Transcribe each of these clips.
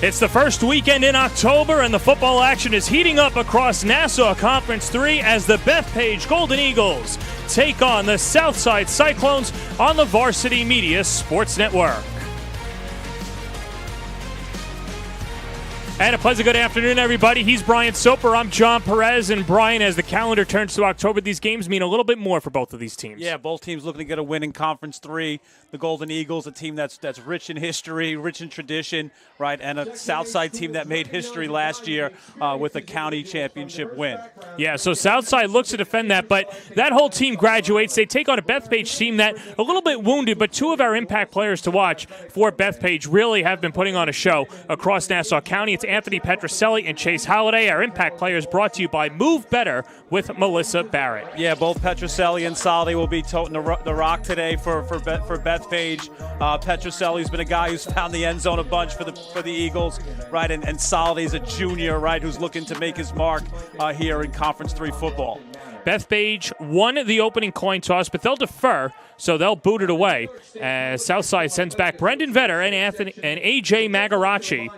It's the first weekend in October, and the football action is heating up across Nassau Conference 3 as the Bethpage Golden Eagles take on the Southside Cyclones on the Varsity Media Sports Network. And a pleasant good afternoon, everybody. He's Brian Soper. I'm John Perez. And Brian, as the calendar turns to October, these games mean a little bit more for both of these teams. Yeah, both teams looking to get a win in Conference 3. The Golden Eagles, a team that's rich in history, rich in tradition, right? And a Southside team that made history last year with a county championship win. Yeah, so Southside looks to defend that, but that whole team graduates. They take on a Bethpage team that a little bit wounded, but two of our impact players to watch for Bethpage really have been putting on a show across Nassau County. It's Anthony Petroselli and Chase Holliday. Our impact players brought to you by Move Better with Melissa Barrett. Yeah, both Petroselli and Soliday will be toting the rock today for Bethpage. Petroselli's been a guy who's found the end zone a bunch for the Eagles, right? And Soliday's a junior, right, who's looking to make his mark here in Conference 3 football. Bethpage won the opening coin toss, but they'll defer, so they'll boot it away as Southside sends back Brendan Vetter and A.J. Magarachi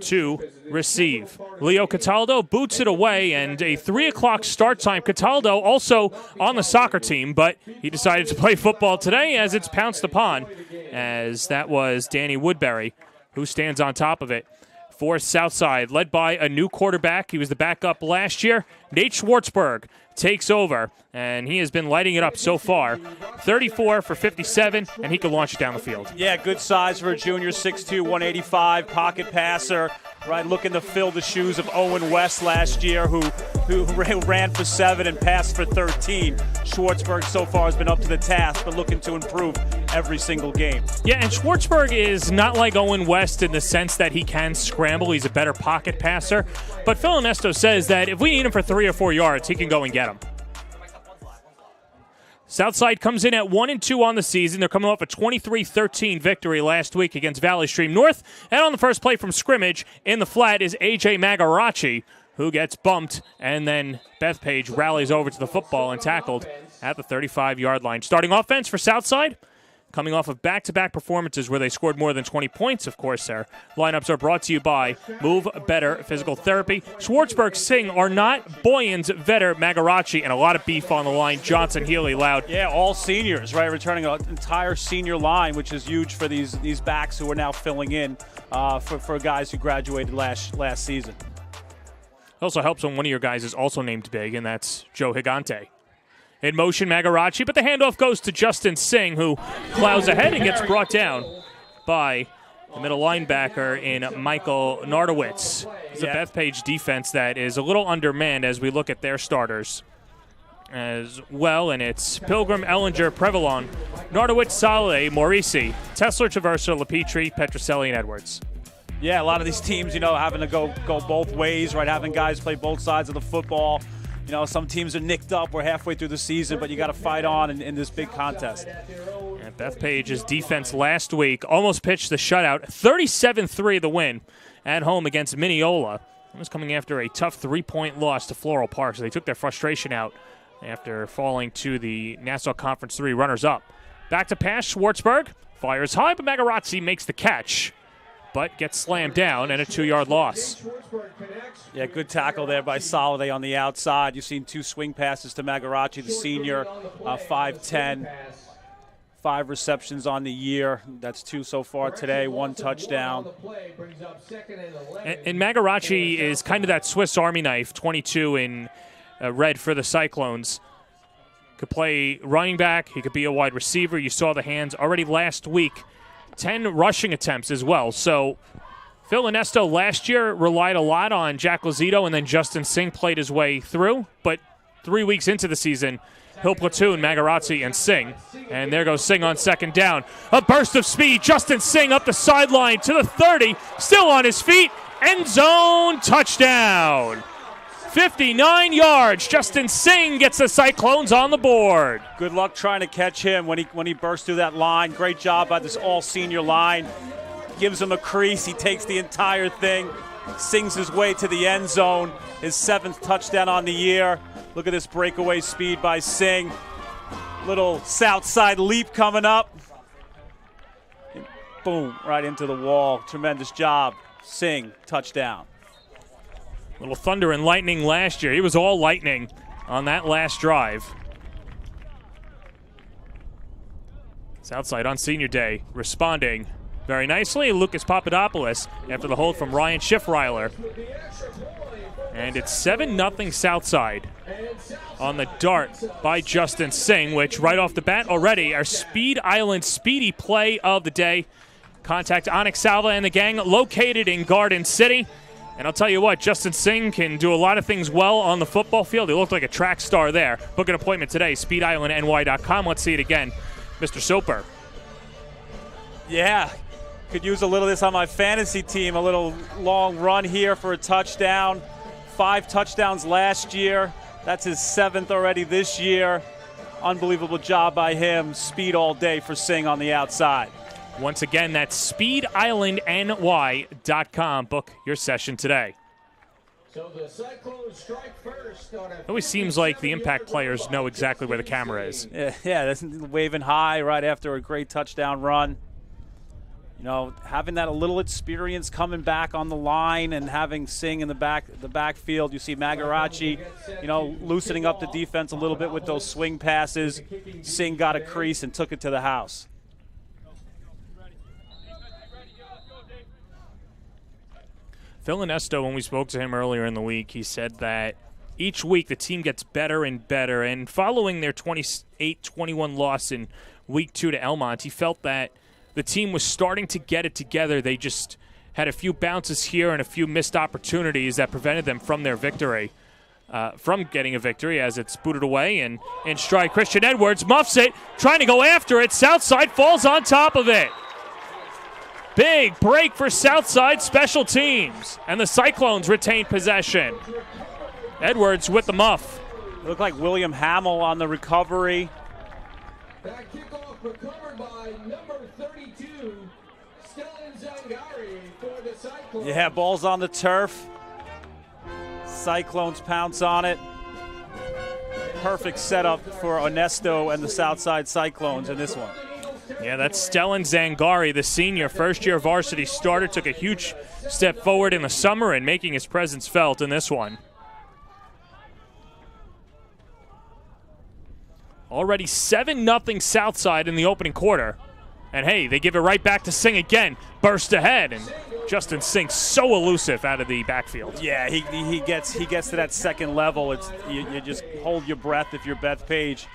to receive. Leo Cataldo boots it away, and a 3 o'clock start time. Cataldo also on the soccer team, but he decided to play football today as it's pounced upon, as that was Danny Woodbury who stands on top of it. For Southside, led by a new quarterback. He was the backup last year. Nate Schwartzberg takes over, and he has been lighting it up so far. 34 for 57, and he can launch it down the field. Yeah, good size for a junior, 6'2", 185, pocket passer, right, looking to fill the shoes of Owen West last year, who ran for 7 and passed for 13. Schwartzberg so far has been up to the task, but looking to improve every single game. Yeah, and Schwartzberg is not like Owen West in the sense that he can scramble. He's a better pocket passer. But Phil Ernesto says that if we need him for 3 or 4 yards, he can go and get them. Southside comes in at 1-2 on the season. They're coming off a 23-13 victory last week against Valley Stream North. And on the first play from scrimmage in the flat is A.J. Magarachi, who gets bumped, and then Bethpage rallies over to the football and tackled at the 35-yard line. Starting offense for Southside, coming off of back-to-back performances where they scored more than 20 points, of course. Their lineups are brought to you by Move Better Physical Therapy. Schwartzberg, Singh are not Boyens, Vetter, Magarachi, and a lot of beef on the line. Johnson, Healy, Loud. Yeah, all seniors, right? Returning an entire senior line, which is huge for these backs who are now filling in for guys who graduated last season. It also helps when one of your guys is also named big, and that's Joe Higante. In motion, Magarachi, but the handoff goes to Justin Singh, who plows ahead and gets brought down by the middle linebacker in Michael Nardowitz. It's a Bethpage defense that is a little undermanned as we look at their starters as well, and it's Pilgrim, Ellinger, Prevalon, Nardowitz, Saleh, Morisi, Tesler, Traversa, LaPetrie, Petroselli, and Edwards. Yeah, a lot of these teams, having to go both ways, right? Having guys play both sides of the football. Some teams are nicked up. We're halfway through the season, but you got to fight on in this big contest. And Bethpage's defense last week almost pitched the shutout. 37-3 the win at home against Mineola. It was coming after a tough 3-point loss to Floral Park, so they took their frustration out after falling to the Nassau Conference 3 runners-up. Back to pass, Schwartzberg fires high, but Magarachi makes the catch, but gets slammed down and a 2-yard loss. Yeah, good tackle there by Soliday on the outside. You've seen 2 swing passes to Magarachi, the senior, 5'10", 5 receptions on the year. That's 2 so far today, 1 touchdown. And Magarachi is kind of that Swiss Army knife, 22 in red for the Cyclones. Could play running back. He could be a wide receiver. You saw the hands already last week. 10 rushing attempts as well. So Phil Ernesto last year relied a lot on Jack Lazito, and then Justin Singh played his way through. But 3 weeks into the season, he'll platoon Magarachi and Singh. And there goes Singh on second down. A burst of speed. Justin Singh up the sideline to the 30. Still on his feet. End zone touchdown. 59 yards. Justin Singh gets the Cyclones on the board. Good luck trying to catch him when he burst through that line. Great job by this all-senior line. Gives him a crease. He takes the entire thing, sings his way to the end zone. His 7th touchdown on the year. Look at this breakaway speed by Singh. Little south side leap coming up. Boom, right into the wall. Tremendous job Singh, touchdown. Little thunder and lightning last year. He was all lightning on that last drive. Southside on senior day, responding very nicely. Lucas Papadopoulos after the hold from Ryan Schiffreiler. And it's 7-0 Southside on the dart by Justin Singh, which right off the bat already our Speed Island speedy play of the day. Contact Onyx Salva and the gang located in Garden City. And I'll tell you what, Justin Singh can do a lot of things well on the football field. He looked like a track star there. Book an appointment today, speedislandny.com. Let's see it again. Mr. Soper. Yeah, could use a little of this on my fantasy team. A little long run here for a touchdown. 5 touchdowns last year. That's his 7th already this year. Unbelievable job by him. Speed all day for Singh on the outside. Once again, that's speedislandny.com. Book your session today. So the Cyclones strike first on It always seems like the impact players know exactly where the camera is. Yeah, that's waving high right after a great touchdown run. You know, having that a little experience coming back on the line and having Singh in the backfield. You see Magarachi, loosening up the defense a little bit with those swing passes. Singh got a crease and took it to the house. Phil Inesto, when we spoke to him earlier in the week, he said that each week the team gets better and better. And following their 28-21 loss in Week 2 to Elmont, he felt that the team was starting to get it together. They just had a few bounces here and a few missed opportunities that prevented them from their victory, from getting a victory as it's booted away. And in stride, Christian Edwards muffs it, trying to go after it. Southside falls on top of it. Big break for Southside special teams, and the Cyclones retain possession. Edwards with the muff. Looked like William Hamill on the recovery. That kickoff recovered by number 32, Stellan Zangari for the Cyclones. Yeah, ball's on the turf. Cyclones pounce on it. Perfect setup for Onesto and the Southside Cyclones in this one. Yeah, that's Stellan Zangari, the senior, first-year varsity starter, took a huge step forward in the summer and making his presence felt in this one. Already 7-0 Southside in the opening quarter. And hey, they give it right back to Singh again. Burst ahead, and Justin Singh so elusive out of the backfield. Yeah, he gets to that second level. You just hold your breath if you're Bethpage.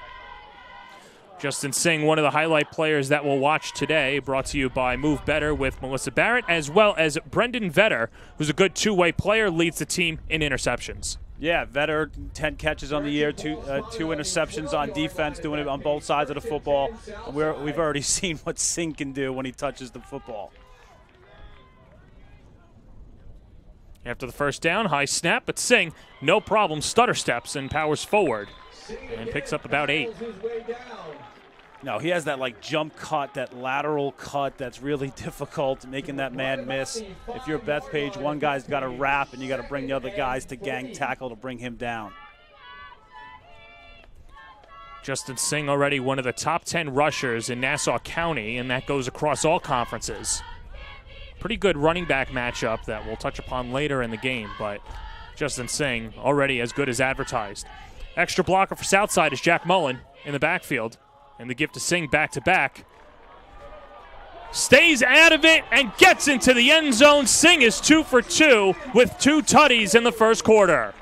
Justin Singh, one of the highlight players that we'll watch today, brought to you by Move Better with Melissa Barrett, as well as Brendan Vetter, who's a good two-way player, leads the team in interceptions. Yeah, Vetter, 10 catches on the year, two interceptions on defense, doing it on both sides of the football. And we've already seen what Singh can do when he touches the football. After the first down, high snap, but Singh, no problem, stutter steps and powers forward and picks up about 8. No, he has that jump cut, that lateral cut that's really difficult, making that man miss. If you're Bethpage, one guy's got to wrap and you got to bring the other guys to gang tackle to bring him down. Justin Singh already one of the top 10 rushers in Nassau County, and that goes across all conferences. Pretty good running back matchup that we'll touch upon later in the game, but Justin Singh already as good as advertised. Extra blocker for Southside is Jack Mullen in the backfield. And the gift to Singh back-to-back. Stays out of it and gets into the end zone. Singh is 2 for 2 with 2 tutties in the first quarter.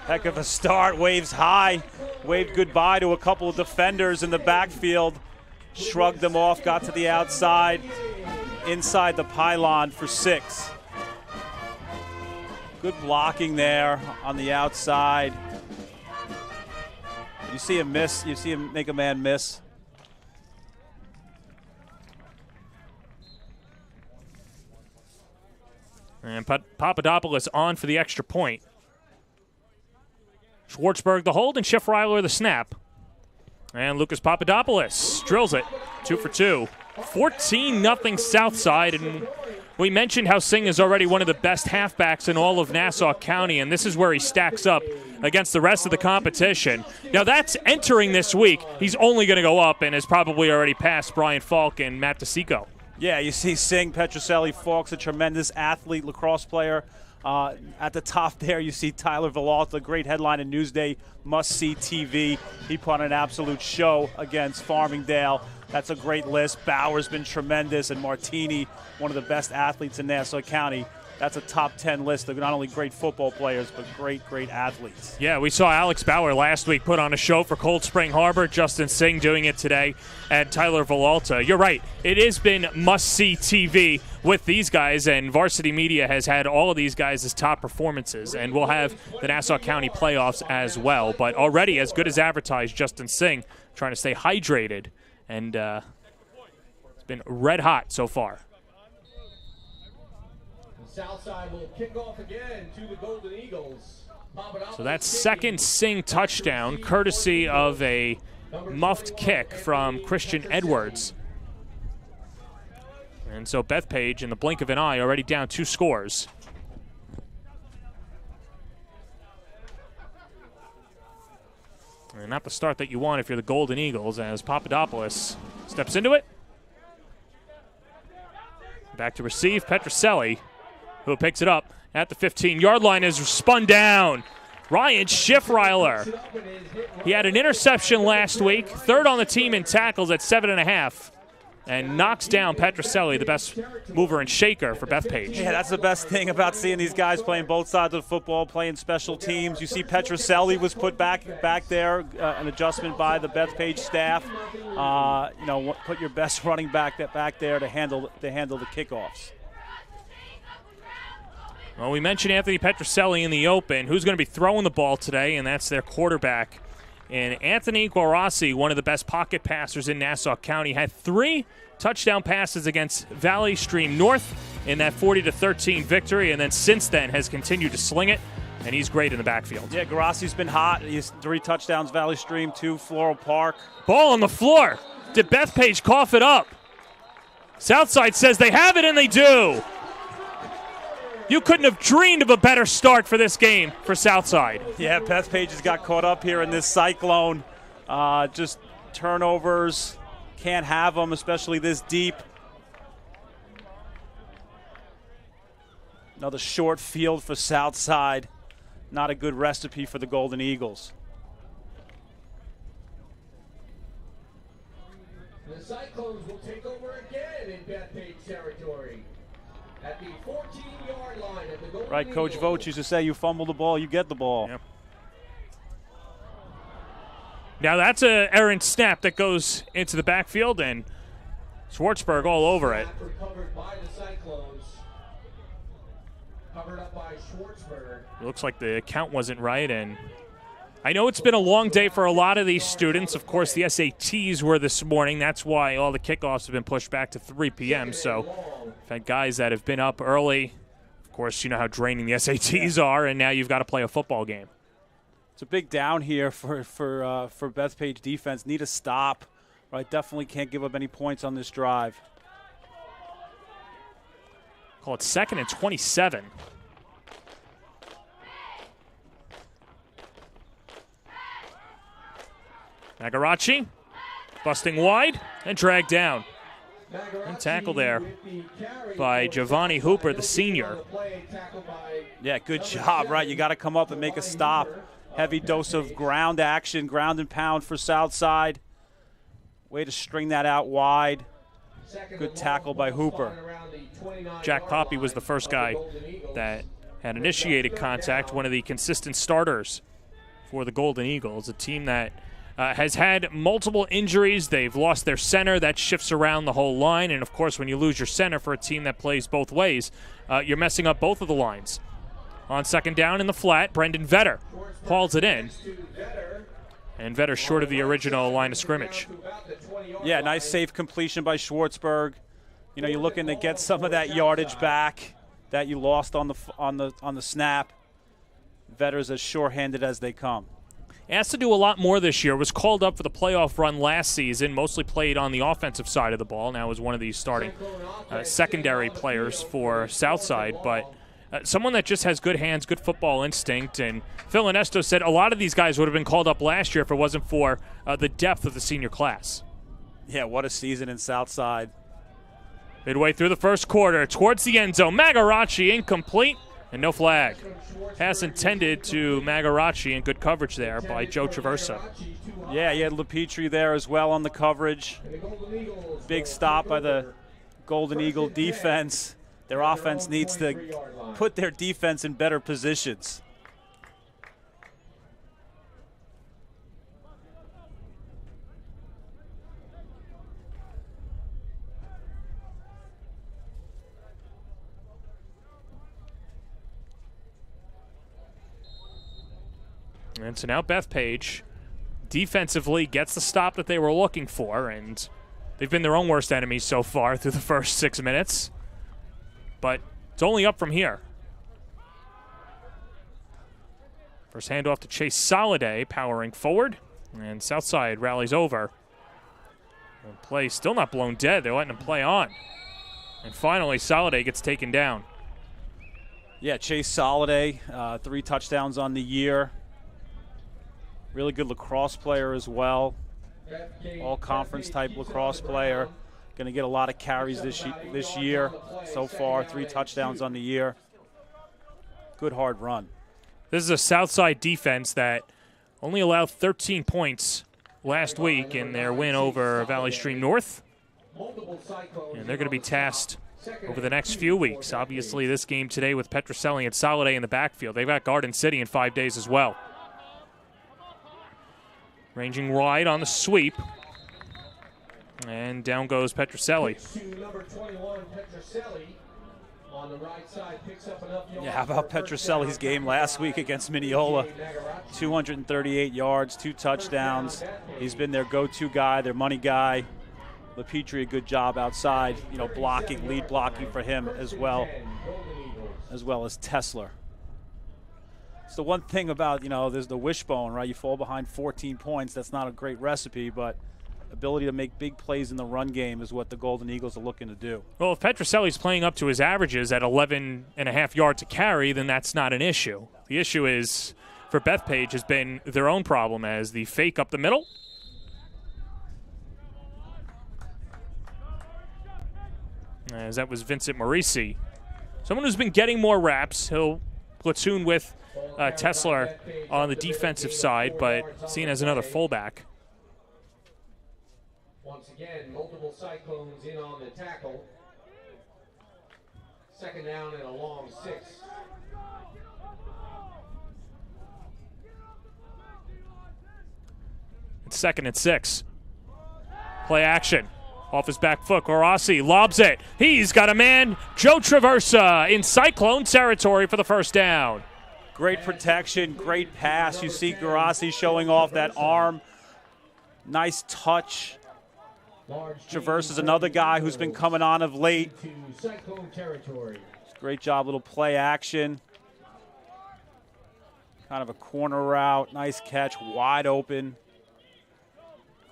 Heck of a start, waves high. Waved goodbye to a couple of defenders in the backfield. Shrugged them off, got to the outside. Inside the pylon for 6. Good blocking there on the outside. You see him miss. You see him make a man miss. And Papadopoulos on for the extra point. Schwartzberg the hold and Schiffreiler the snap. And Lucas Papadopoulos drills it. 2 for 2. 14-0 Southside. And we mentioned how Singh is already one of the best halfbacks in all of Nassau County, and this is where he stacks up against the rest of the competition. Now that's entering this week. He's only going to go up and has probably already passed Brian Falk and Matt DeSico. Yeah, you see Singh, Petroselli, Falks, a tremendous athlete, lacrosse player. At the top there, you see Tyler Villalta, great headline in Newsday, must-see TV. He put on an absolute show against Farmingdale. That's a great list. Bauer's been tremendous, and Martini, one of the best athletes in Nassau County. That's a top 10 list of not only great football players, but great athletes. Yeah, we saw Alex Bauer last week put on a show for Cold Spring Harbor. Justin Singh doing it today, and Tyler Villalta. You're right. It has been must-see TV with these guys, and Varsity Media has had all of these guys as top performances, and we'll have the Nassau County playoffs as well. But already, as good as advertised, Justin Singh trying to stay hydrated, and it's been red hot so far. Southside will kick off again to the Golden Eagles. So that's second Singh touchdown, courtesy of a muffed kick from Christian Edwards. And so Bethpage, in the blink of an eye, already down 2 scores. And not the start that you want if you're the Golden Eagles, as Papadopoulos steps into it. Back to receive, Petroselli, who picks it up at the 15-yard line, is spun down. Ryan Schiffreiler. He had an interception last week, 3rd on the team in tackles at 7.5, and knocks down Petroselli, the best mover and shaker for Bethpage. Yeah, that's the best thing about seeing these guys playing both sides of the football, playing special teams. You see Petroselli was put back there, an adjustment by the Bethpage staff. Put your best running back there to handle the kickoffs. Well, we mentioned Anthony Petroselli in the open. Who's going to be throwing the ball today? And that's their quarterback. And Anthony Guarassi, one of the best pocket passers in Nassau County, had 3 touchdown passes against Valley Stream North in that 40-13 victory, and then since then has continued to sling it, and he's great in the backfield. Yeah, Guarassi's been hot. He's 3 touchdowns, Valley Stream, 2 Floral Park. Ball on the floor. Did Bethpage cough it up? Southside says they have it, and they do. You couldn't have dreamed of a better start for this game for Southside. Yeah, Bethpage has got caught up here in this cyclone. Just turnovers, can't have them, especially this deep. Another short field for Southside. Not a good recipe for the Golden Eagles. The Cyclones will take over again in Bethpage territory. At the 14-yard line of the Golden Right, Coach Eagles. Vogt used to say, you fumble the ball, you get the ball. Yep. Now that's an errant snap that goes into the backfield, and Schwartzberg all over it. Recovered by the Cyclones. Covered up by Schwartzberg. It looks like the count wasn't right, and I know it's been a long day for a lot of these students. Of course, the SATs were this morning. That's why all the kickoffs have been pushed back to 3 p.m. So I've had guys that have been up early. Of course, you know how draining the SATs are, and now you've got to play a football game. It's a big down here for Bethpage defense. Need a stop. Right, definitely can't give up any points on this drive. Call it 2nd and 27. Nagarachi busting wide and dragged down. And tackle there by Giovanni Hooper, the senior. Yeah, good job, right? You got to come up and make a stop. Heavy dose of ground action, ground and pound for Southside. Way to string that out wide. Good tackle by Hooper. Jack Poppy was the first guy that had initiated contact, one of the consistent starters for the Golden Eagles, a team that has had multiple injuries. They've lost their center. That shifts around the whole line. And, of course, when you lose your center for a team that plays both ways, you're messing up both of the lines. On 2nd down in the flat, Brendan Vetter hauls it in. And Vetter's short of the original line of scrimmage. Yeah, nice safe completion by Schwartzberg. You know, you're looking to get some of that yardage back that you lost on the snap. Vetter's as sure-handed as they come. Asked to do a lot more this year. Was called up for the playoff run last season. Mostly played on the offensive side of the ball. Now is one of these starting secondary players for Southside. But someone that just has good hands, good football instinct. And Phil Ernesto said a lot of these guys would have been called up last year if it wasn't for the depth of the senior class. Yeah, what a season in Southside. Midway through the first quarter, towards the end zone, Magarachi incomplete and no flag. Pass intended to Magarachi and good coverage there by Joe Traversa. Yeah, you had LePetrie there as well on the coverage. Big stop by the Golden Eagle defense. Their offense needs to put their defense in better positions. And so now Bethpage defensively gets the stop that they were looking for, and they've been their own worst enemies so far through the first 6 minutes. But it's only up from here. First handoff to Chase Soliday, powering forward, and Southside rallies over. And play still not blown dead. They're letting him play on. And finally, Soliday gets taken down. Yeah, Chase Soliday, 3 touchdowns on the year. Really good lacrosse player as well. All-conference type lacrosse player. Going to get a lot of carries this year so far. 3 touchdowns on the year. Good hard run. This is a Southside defense that only allowed 13 points last week in their win over Valley Stream North. And they're going to be tasked over the next few weeks. Obviously, this game today with Petroselli and Soliday in the backfield. They've got Garden City in 5 days as well. Ranging wide on the sweep. And down goes Petroselli. Number 21, Petroselli. On the right side, picks up enough yards. Yeah, how about Petroselli's game last week against Mineola? 238 yards, 2 touchdowns. He's been their go-to guy, their money guy. LePetrie, a good job outside, blocking, lead blocking for him as well as Tesler. It's the one thing about, there's the wishbone, right? You fall behind 14 points. That's not a great recipe, but ability to make big plays in the run game is what the Golden Eagles are looking to do. Well, if Petroselli's playing up to his averages at 11.5 yards a carry, then that's not an issue. The issue is, for Bethpage, has been their own problem as the fake up the middle. As that was Vincent Morisi. Someone who's been getting more reps. He'll platoon with Tesler on the defensive side, but seen as another fullback. Once again, multiple Cyclones in on the tackle. Second down and a long 6. It's 2nd and 6. Play action. Off his back foot, Garasi lobs it. He's got a man, Joe Traversa, in Cyclone territory for the first down. Great protection, great pass. You see Garasi showing off that arm. Nice touch. Traverse is another guy who's been coming on of late. Great job, little play action. Kind of a corner route, nice catch, wide open.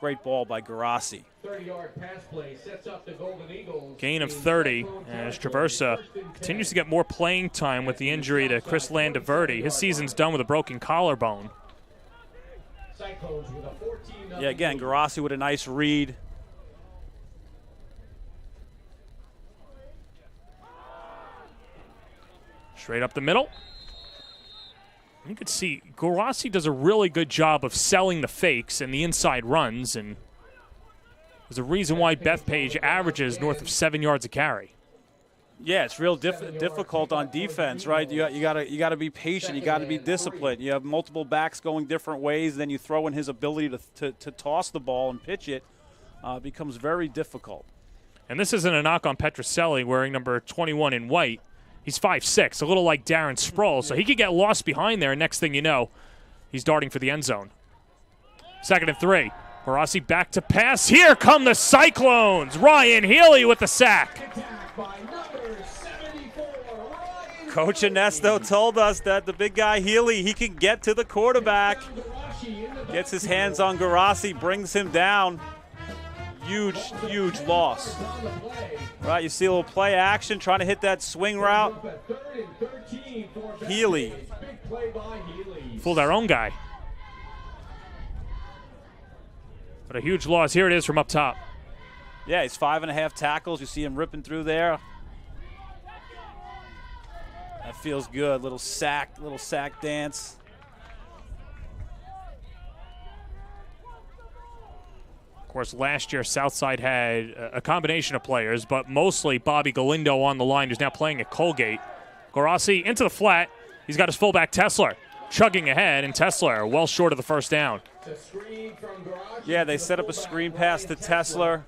Great ball by Garasi. 30-yard pass play sets up the Golden Eagles. Gain of 30 as Traversa continues to get more playing time with the injury to Chris Landaverdi. His season's done with a broken collarbone. Yeah, again, Garasi with a nice read. Straight up the middle. You can see Garasi does a really good job of selling the fakes and the inside runs, and there's a reason why Bethpage averages north of 7 yards a carry. Yeah, it's real difficult on defense, right? You got to be patient. You got to be disciplined. You have multiple backs going different ways. Then you throw in his ability to toss the ball and pitch it. Becomes very difficult. And this isn't a knock on Petroselli wearing number 21 in white. He's 5'6", a little like Darren Sproul, so he could get lost behind there, and next thing you know, he's darting for the end zone. 2nd and 3. Barassi back to pass. Here come the Cyclones. Ryan Healy with the sack. Coach Ernesto told us that the big guy Healy, he can get to the quarterback. Gets his hands on Garasi, brings him down. Huge, huge loss. Right, you see a little play action, trying to hit that swing route. Healy. Fooled our own guy. But a huge loss. Here it is from up top. Yeah, he's 5.5 tackles. You see him ripping through there. That feels good. Little sack dance. Of course, last year Southside had a combination of players, but mostly Bobby Galindo on the line, who's now playing at Colgate. Gorassi into the flat. He's got his fullback Tesler chugging ahead, and Tesler well short of the first down. Yeah, they set up a screen pass to Tesler.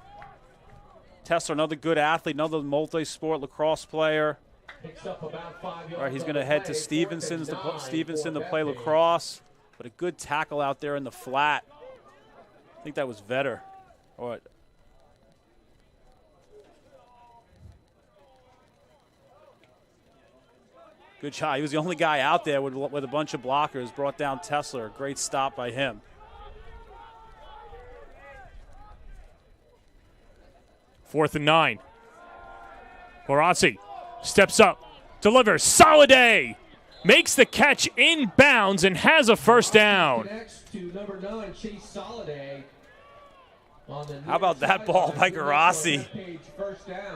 Tesler, another good athlete, another multi-sport lacrosse player. All right, he's going to head to Stevenson to play lacrosse, but a good tackle out there in the flat. I think that was Vetter. All right. Good shot. He was the only guy out there with a bunch of blockers. Brought down Tesler. Great stop by him. Fourth and 9. Gorassi steps up, delivers. Soliday makes the catch in bounds and has a first down. How about that ball by Gorassi?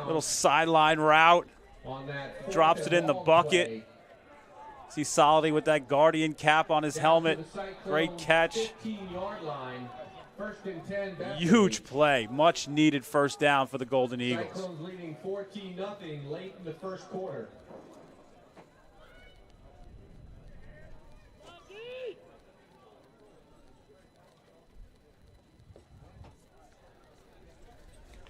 Little sideline route. Drops it in the bucket. See Soliday with that Guardian cap on his helmet. Great catch. Huge play. Much needed first down for the Golden Eagles. Cyclones leading 14-0 late in the first quarter.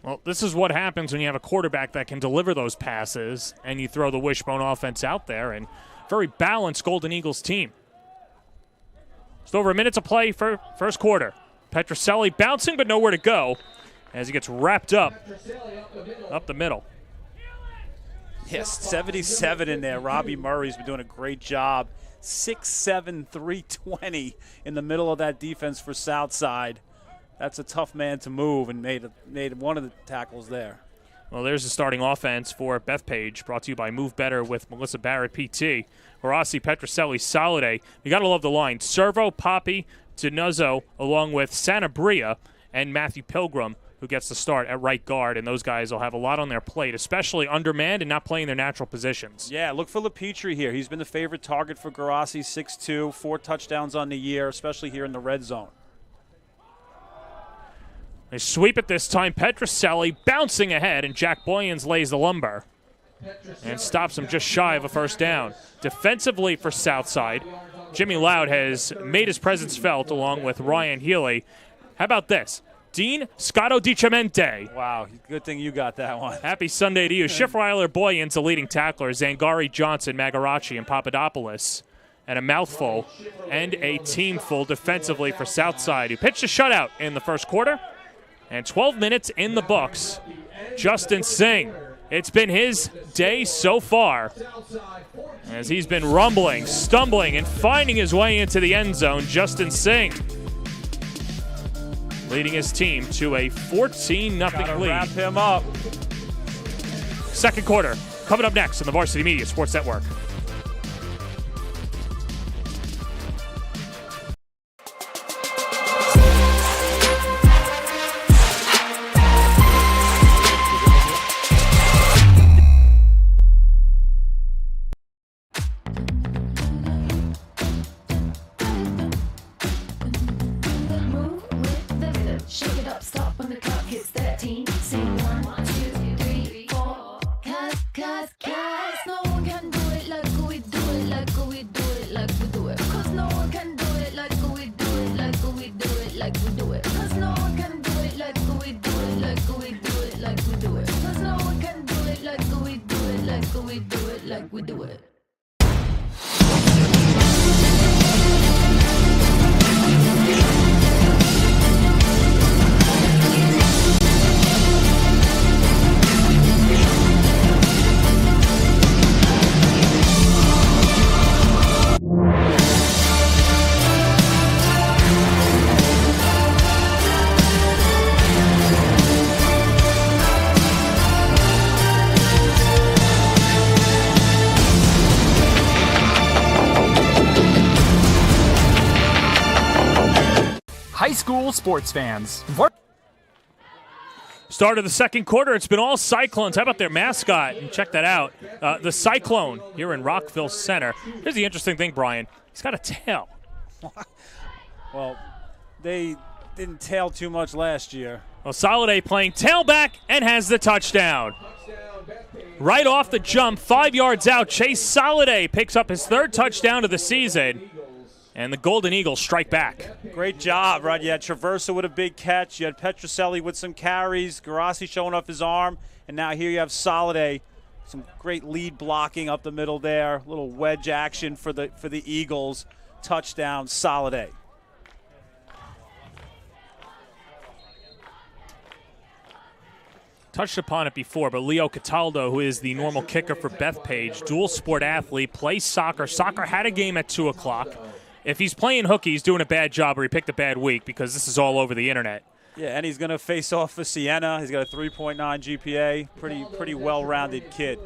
Well, this is what happens when you have a quarterback that can deliver those passes and you throw the wishbone offense out there, and very balanced Golden Eagles team. Just over a minute to play for first quarter. Petroselli bouncing but nowhere to go as he gets wrapped up the middle. Yes, 77 in there. Robbie Murray's been doing a great job. 6'7", 320 in the middle of that defense for Southside. That's a tough man to move, and made one of the tackles there. Well, there's the starting offense for Bethpage, brought to you by Move Better with Melissa Barrett, PT. Horassi, Petroselli, Soliday. You got to love the line. Servo, Poppy, Dinuzzo, along with Sanabria and Matthew Pilgrim, who gets the start at right guard, and those guys will have a lot on their plate, especially undermanned and not playing their natural positions. Yeah, look for LePetrie here. He's been the favorite target for Gorassi, 6'2", 4 touchdowns on the year, especially here in the red zone. They sweep it this time. Petroselli bouncing ahead, and Jack Boyens lays the lumber and stops him just shy of a first down. Defensively for Southside, Jimmy Loud has made his presence felt along with Ryan Healy. How about this? Dean Scotto DiCemente. Wow, good thing you got that one. Happy Sunday to you. Schiffweiler, Boyens, the leading tackler. Zangari, Johnson, Magarachi, and Papadopoulos. And a mouthful and a team full defensively for Southside, who pitched a shutout in the first quarter. And 12 minutes in the books. Justin Singh. It's been his day so far as he's been rumbling, stumbling, and finding his way into the end zone. Justin Singh leading his team to a 14-0 lead. Wrap him up. Second quarter coming up next on the Varsity Media Sports Network. High school sports fans. Start of the second quarter, it's been all Cyclones. How about their mascot? And check that out. The Cyclone here in Rockville Center. Here's the interesting thing, Brian. He's got a tail. Well, they didn't tail too much last year. Well, Soliday playing tailback and has the touchdown. Right off the jump, 5 yards out, Chase Soliday picks up his 3rd touchdown of the season. And the Golden Eagles strike back. Great job, right? You had Traversa with a big catch. You had Petroselli with some carries. Garassi showing off his arm. And now here you have Soliday. Some great lead blocking up the middle there. Little wedge action for the Eagles. Touchdown, Soliday. Touched upon it before, but Leo Cataldo, who is the normal kicker for Bethpage, dual sport athlete, plays soccer. Soccer had a game at 2 o'clock. If he's playing hooky, he's doing a bad job or he picked a bad week because this is all over the internet. Yeah, and he's going to face off for Siena. He's got a 3.9 GPA. Pretty well-rounded kid.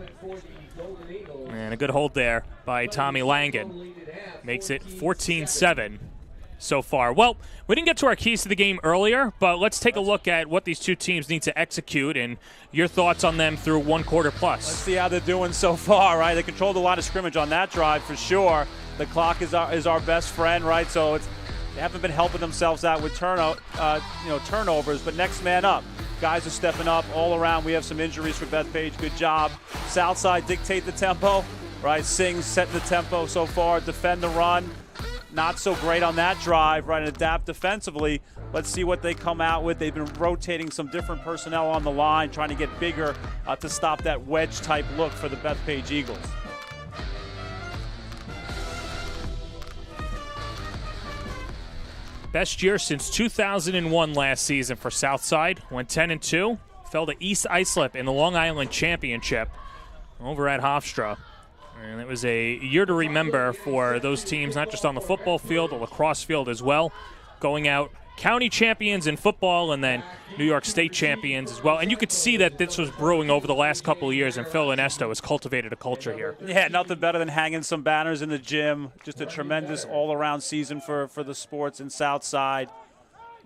And a good hold there by Tommy Langan. Makes it 14-7 so far. Well, we didn't get to our keys to the game earlier, but let's take a look at what these two teams need to execute and your thoughts on them through 1 quarter plus. Let's see how they're doing so far, right? They controlled a lot of scrimmage on that drive for sure. The clock is our best friend, right? So they haven't been helping themselves out with turnovers, but next man up. Guys are stepping up all around. We have some injuries for Bethpage. Good job. Southside dictate the tempo, right? Sings setting the tempo so far. Defend the run. Not so great on that drive, right? And adapt defensively. Let's see what they come out with. They've been rotating some different personnel on the line, trying to get bigger to stop that wedge-type look for the Bethpage Eagles. Best year since 2001 last season for Southside. Went 10-2. Fell to East Islip in the Long Island Championship over at Hofstra. And it was a year to remember for those teams, not just on the football field, the lacrosse field as well. Going out county champions in football and then New York State champions as well. And you could see that this was brewing over the last couple of years, and Phil Inesto has cultivated a culture here. Yeah, nothing better than hanging some banners in the gym. Just a tremendous all-around season for the sports in Southside.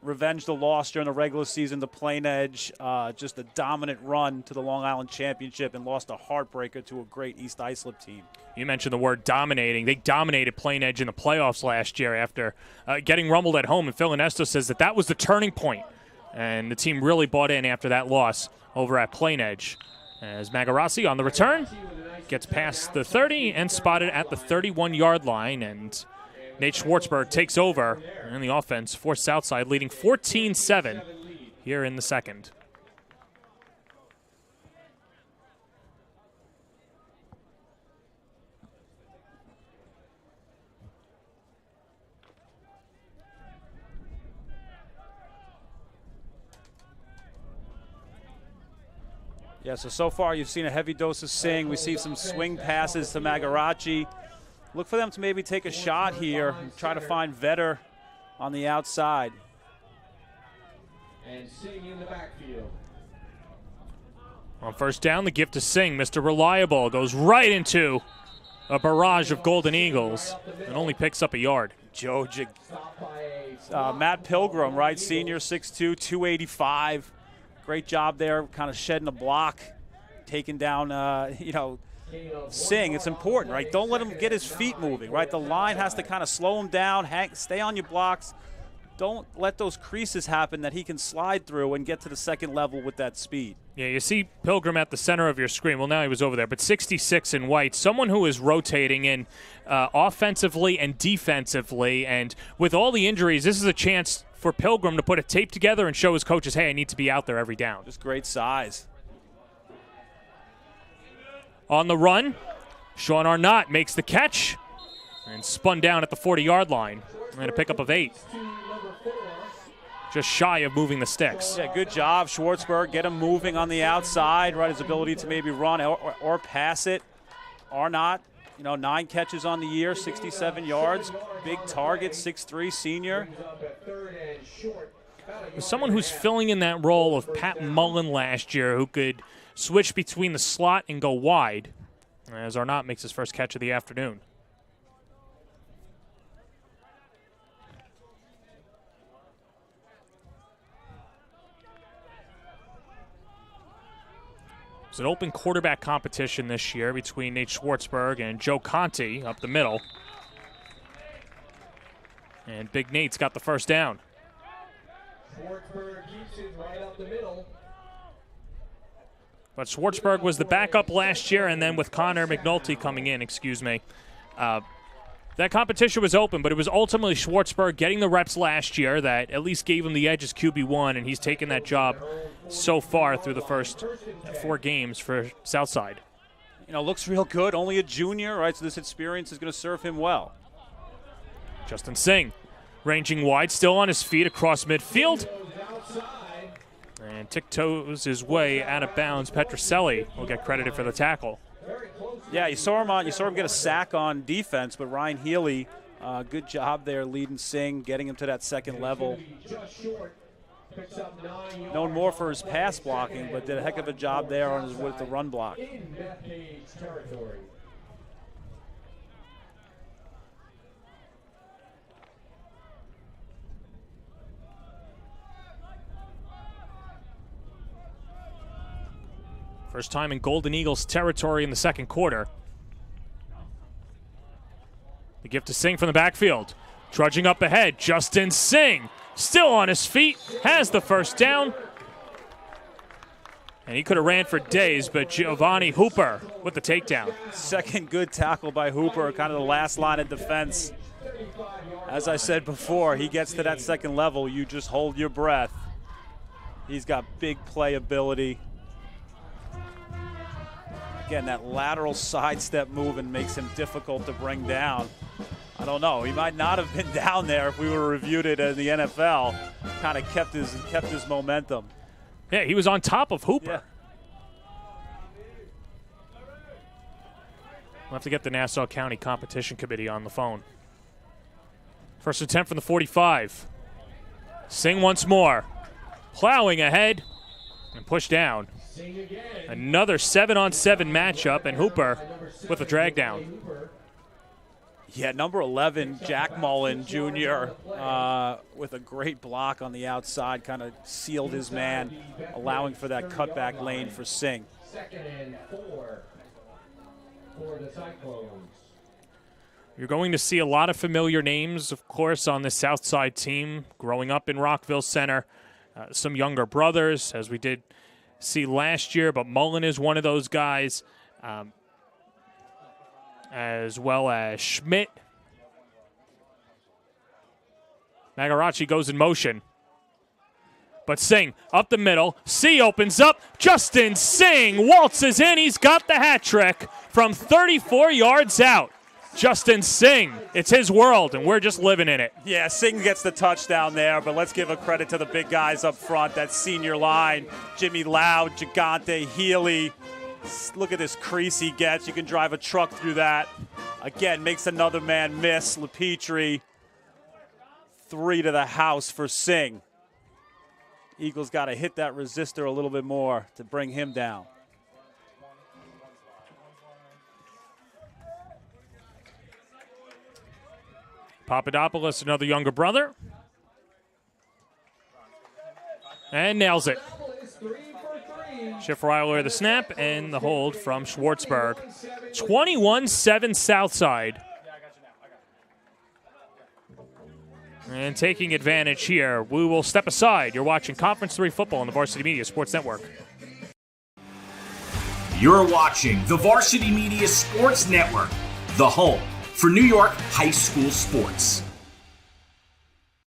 Revenge the loss during the regular season to Plain Edge. Just a dominant run to the Long Island Championship and lost a heartbreaker to a great East Islip team. You mentioned the word dominating. They dominated Plain Edge in the playoffs last year after getting rumbled at home, and Phil Inesto says that was the turning point. And the team really bought in after that loss over at Plain Edge. As Magarassi on the return gets past the 30 and spotted at the 31-yard line, and Nate Schwartzberg takes over in the offense for Southside, leading 14-7 here in the second. Yeah, so far you've seen a heavy dose of Singh. We see some swing passes to Magarachi. Look for them to maybe take a shot here and try to find Vetter on the outside. And Singh in the backfield. On first down, the gift to Singh. Mr. Reliable goes right into a barrage of Golden Eagles and only picks up a yard. Matt Pilgrim, right? Senior, 6'2", 285. Great job there, kind of shedding a block, taking down, Singh. It's important, right? Don't let him get his feet moving, right? The line has to kind of slow him down, stay on your blocks. Don't let those creases happen that he can slide through and get to the second level with that speed. Yeah, you see Pilgrim at the center of your screen. Well, now he was over there, but 66 in white. Someone who is rotating in offensively and defensively, and with all the injuries, this is a chance for Pilgrim to put a tape together and show his coaches, hey, I need to be out there every down. Just great size. On the run, Sean Arnott makes the catch and spun down at the 40-yard line. And a pickup of 8. Just shy of moving the sticks. Yeah, good job, Schwartzberg. Get him moving on the outside, right? His ability to maybe run or pass it. Arnott, 9 catches on the year, 67 yards. Big target, 6'3", senior. Someone who's filling in that role of Pat Mullen last year, who could switch between the slot and go wide, as Arnott makes his first catch of the afternoon. It's an open quarterback competition this year between Nate Schwartzberg and Joe Conti up the middle. And Big Nate's got the first down. Schwartzberg keeps it right up the middle. But Schwartzberg was the backup last year, and then with Connor McNulty coming in, that competition was open, but it was ultimately Schwartzberg getting the reps last year that at least gave him the edge as QB1, and he's taken that job so far through the first 4 games for Southside. You know, looks real good. Only a junior, right? So this experience is going to serve him well. Justin Singh ranging wide, still on his feet across midfield. And tiptoes his way out of bounds. Petroselli will get credited for the tackle. Yeah, you saw him get a sack on defense, but Ryan Healy, good job there leading Singh, getting him to that second level. Known more for his pass blocking, but did a heck of a job there with the run block. In Bethpage territory. First time in Golden Eagles territory in the second quarter. The gift to Singh from the backfield. Trudging up ahead, Justin Singh, still on his feet, has the first down. And he could have ran for days, but Giovanni Hooper with the takedown. Second good tackle by Hooper, kind of the last line of defense. As I said before, he gets to that second level, you just hold your breath. He's got big playability. Again, that lateral sidestep movement makes him difficult to bring down. I don't know. He might not have been down there if we were reviewed it in the NFL. Kind of kept his momentum. Yeah, he was on top of Hooper. Yeah. We'll have to get the Nassau County Competition Committee on the phone. First attempt from the 45. Singh once more. Plowing ahead and pushed down. Another 7-on-7 matchup, and Hooper with a drag down. Yeah, number 11, Jack Mullen Jr., with a great block on the outside, kind of sealed his man, allowing for that cutback lane for Singh. 2nd and 4 for the Cyclones. You're going to see a lot of familiar names, of course, on the Southside team. Growing up in Rockville Center, some younger brothers, as we did see last year, but Mullen is one of those guys, as well as Schmidt. Magarachi goes in motion. But Singh up the middle. C opens up. Justin Singh waltzes in. He's got the hat trick from 34 yards out. Justin Singh, it's his world, and we're just living in it. Yeah, Singh gets the touchdown there, but let's give a credit to the big guys up front, that senior line. Jimmy Loud, Gigante, Healy. Look at this crease he gets. You can drive a truck through that. Again, makes another man miss. LePetrie, 3 to the house for Singh. Eagles got to hit that resistor a little bit more to bring him down. Papadopoulos, another younger brother. And nails it. Schiffreiler the snap and the hold from Schwartzberg. 21-7 Southside. And taking advantage here, we will step aside. You're watching Conference 3 football on the Varsity Media Sports Network. You're watching the Varsity Media Sports Network, the home for New York high school sports.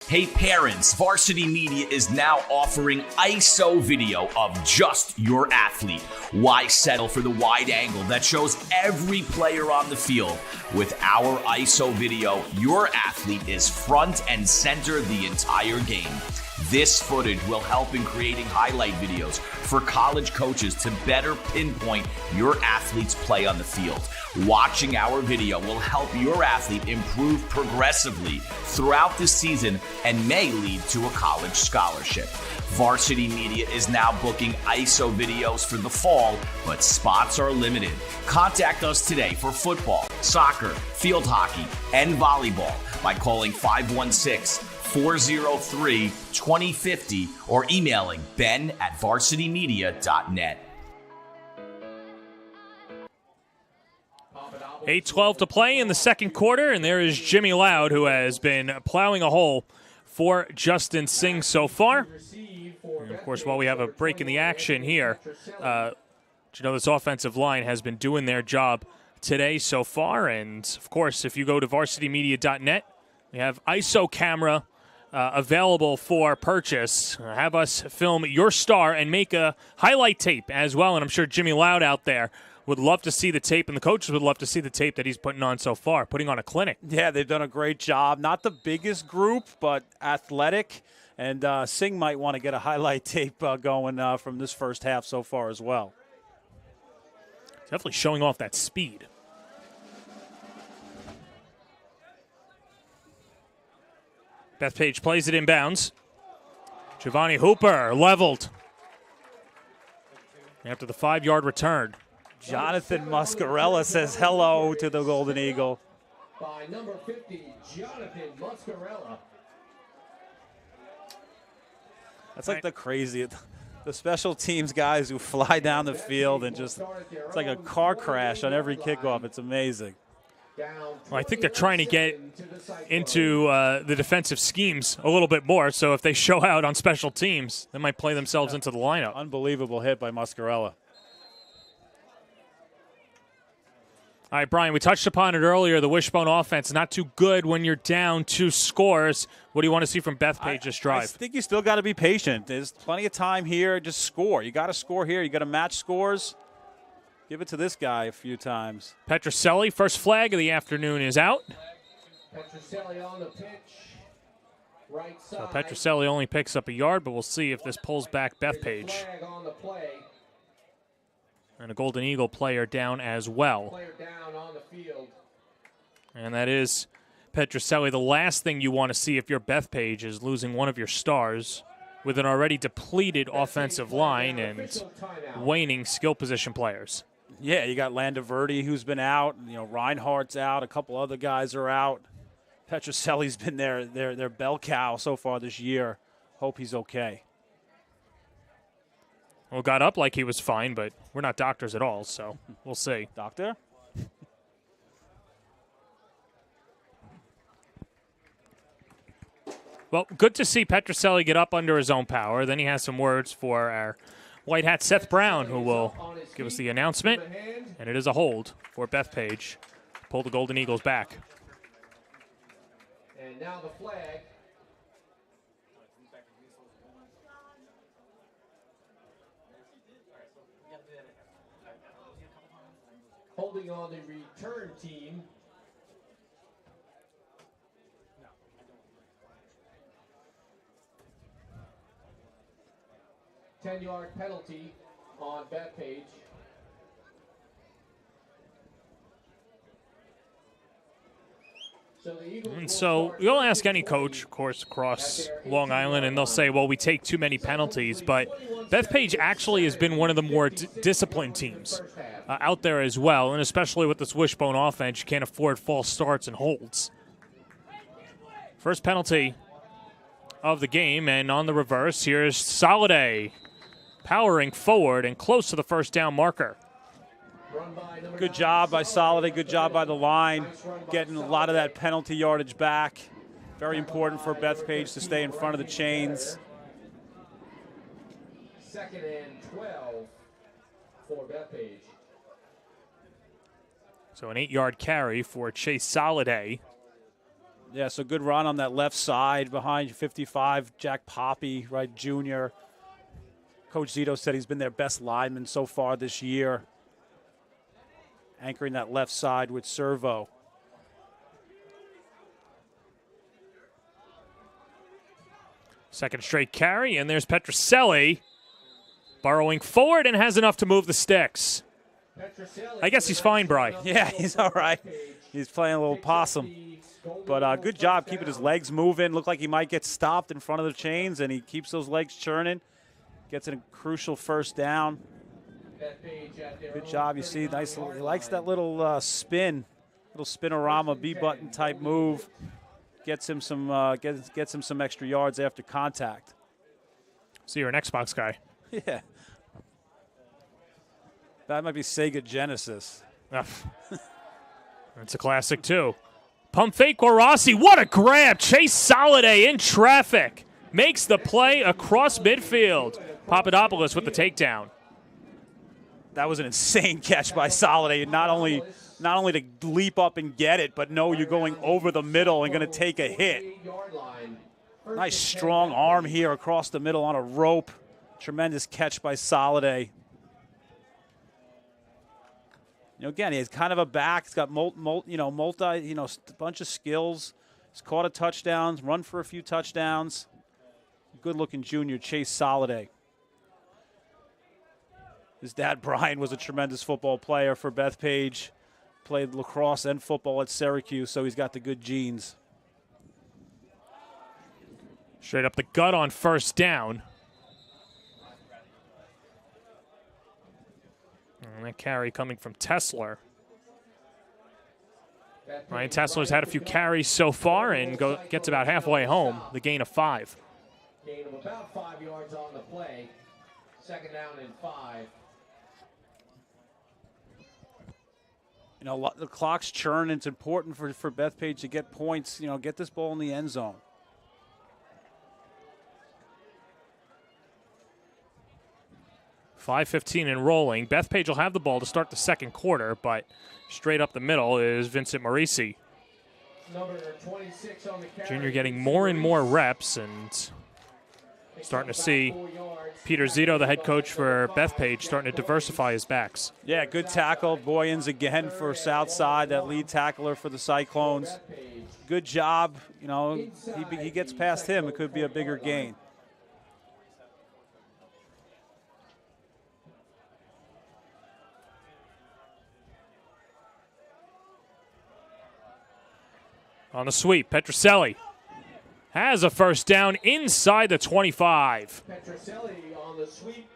Hey parents, Varsity Media is now offering ISO video of just your athlete. Why settle for the wide angle that shows every player on the field? With our ISO video, your athlete is front and center the entire game. This footage will help in creating highlight videos for college coaches to better pinpoint your athlete's play on the field. Watching our video will help your athlete improve progressively throughout the season and may lead to a college scholarship. Varsity Media is now booking ISO videos for the fall, but spots are limited. Contact us today for football, soccer, field hockey, and volleyball by calling 516-403-2050 or emailing ben@varsitymedia.net. 8:12 to play in the second quarter, and there is Jimmy Loud, who has been plowing a hole for Justin Singh so far. And of course, while we have a break in the action here, this offensive line has been doing their job today so far. And of course, if you go to varsitymedia.net, we have ISO camera available for purchase. Have us film your star and make a highlight tape as well. And I'm sure Jimmy Loud out there would love to see the tape, and the coaches would love to see the tape that he's putting on so far, putting on a clinic. Yeah, they've done a great job. Not the biggest group, but athletic. And Singh might want to get a highlight tape going from this first half so far as well. Definitely showing off that speed. Bethpage plays it inbounds. Giovanni Hooper leveled after the 5-yard return. Jonathan Muscarella says hello to the Golden Eagle. By number 50, Jonathan Muscarella. That's like the special teams guys who fly down the field and just, it's like a car crash on every kickoff. It's amazing. Well, I think they're trying to get into the defensive schemes a little bit more, so if they show out on special teams, they might play themselves into the lineup. Unbelievable hit by Muscarella. All right, Brian, we touched upon it earlier. The wishbone offense, not too good when you're down 2 scores. What do you want to see from Bethpage this drive? I think you still got to be patient. There's plenty of time here. Just score. You got to score here. You got to match scores. Give it to this guy a few times. Petroselli, first flag of the afternoon, is out. Petroselli on the pitch. Right side. So Petroselli only picks up a yard, but we'll see if this pulls back Bethpage. Flag on the play. And a Golden Eagle player down as well. Player down on the field. And that is Petroselli. The last thing you want to see if you're Bethpage is losing one of your stars with an already depleted offensive line and waning skill position players. Yeah, you got Landaverdi, who's been out. Reinhardt's out. A couple other guys are out. Petroselli's been their bell cow so far this year. Hope he's okay. Well, got up like he was fine, but we're not doctors at all, so we'll see. Doctor? Well, good to see Petroselli get up under his own power. Then he has some words for our white hat Seth Brown, who will give us the announcement. And it is a hold for Bethpage. Pull the Golden Eagles back. And now the flag. Holding on the return team. No. 10-yard penalty on Bethpage. And so you'll ask any coach, of course, across Long Island, and they'll say, well, we take too many penalties. But Bethpage actually has been one of the more disciplined teams out there as well, and especially with this wishbone offense, you can't afford false starts and holds. First penalty of the game, and on the reverse, here's Soliday powering forward and close to the first down marker. Good job by Soliday. Good job by the line, getting a lot of that penalty yardage back. Very important for Bethpage to stay in front of the chains. 2nd and 12 for Bethpage. So an 8-yard carry for Chase Soliday. Yeah, so good run on that left side behind 55, Jack Poppy, right, junior. Coach Zito said he's been their best lineman so far this year. Anchoring that left side with Servo. Second straight carry, and there's Petroselli burrowing forward and has enough to move the sticks. I guess he's fine, Bri. Yeah, he's all right. He's playing a little possum. But good job keeping his legs moving. Looked like he might get stopped in front of the chains, and he keeps those legs churning. Gets a crucial first down. Good job. You see, nice. He likes that little spin, little spinorama B-button type move. Gets him some gets him some extra yards after contact. So you're an Xbox guy. Yeah. That might be Sega Genesis. It's a classic, too. Pump fake Guarassi. What a grab. Chase Soliday in traffic. Makes the play across midfield. Papadopoulos with the takedown. That was an insane catch by Soliday. Not only to leap up and get it, but no, you're going over the middle and going to take a hit. Nice strong arm here across the middle on a rope. Tremendous catch by Soliday. Again, he has kind of a back. He's got a bunch of skills. He's caught a touchdown, run for a few touchdowns. Good-looking junior, Chase Soliday. His dad, Brian, was a tremendous football player for Bethpage. Played lacrosse and football at Syracuse, so he's got the good genes. Straight up the gut on first down. And that carry coming from Tesler. Ryan Tesler's had a few carries so far and gets about halfway home, the gain of 5. Gain of about 5 yards on the play. Second down and 5. The clock's churn. It's important for Bethpage to get points, get this ball in the end zone. .5:15 and rolling. Bethpage will have the ball to start the second quarter, but straight up the middle is Vincent Marisi. Number 26 on the carry. Junior getting more and more reps and starting to see Peter Zito, the head coach for Bethpage, starting to diversify his backs. Yeah, good tackle. Boyens again for Southside, that lead tackler for the Cyclones. Good job. He gets past him. It could be a bigger gain. On the sweep, Petroselli has a first down inside the 25. Petroselli on the sweep.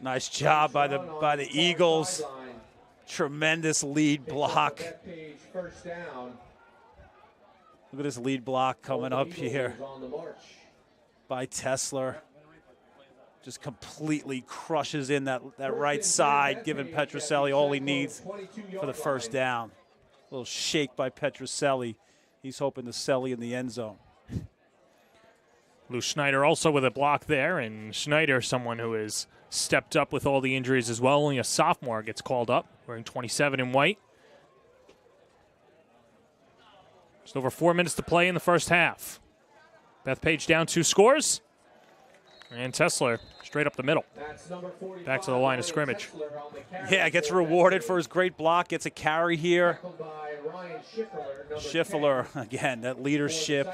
Nice job by the Eagles. Tremendous lead block. First down. Look at this lead block coming up here by Tesler. Just completely crushes in that right side, giving Petroselli all he needs for the first down. A little shake by Petroselli. He's hoping to Selly in the end zone. Lou Schneider also with a block there, and Schneider, someone who has stepped up with all the injuries as well. Only a sophomore gets called up, wearing 27 in white. Just over 4 minutes to play in the first half. Bethpage down 2 scores, and Tesler straight up the middle. Back to the line of scrimmage. Yeah, gets rewarded for his great block, gets a carry here. Schiffler, again, that leadership.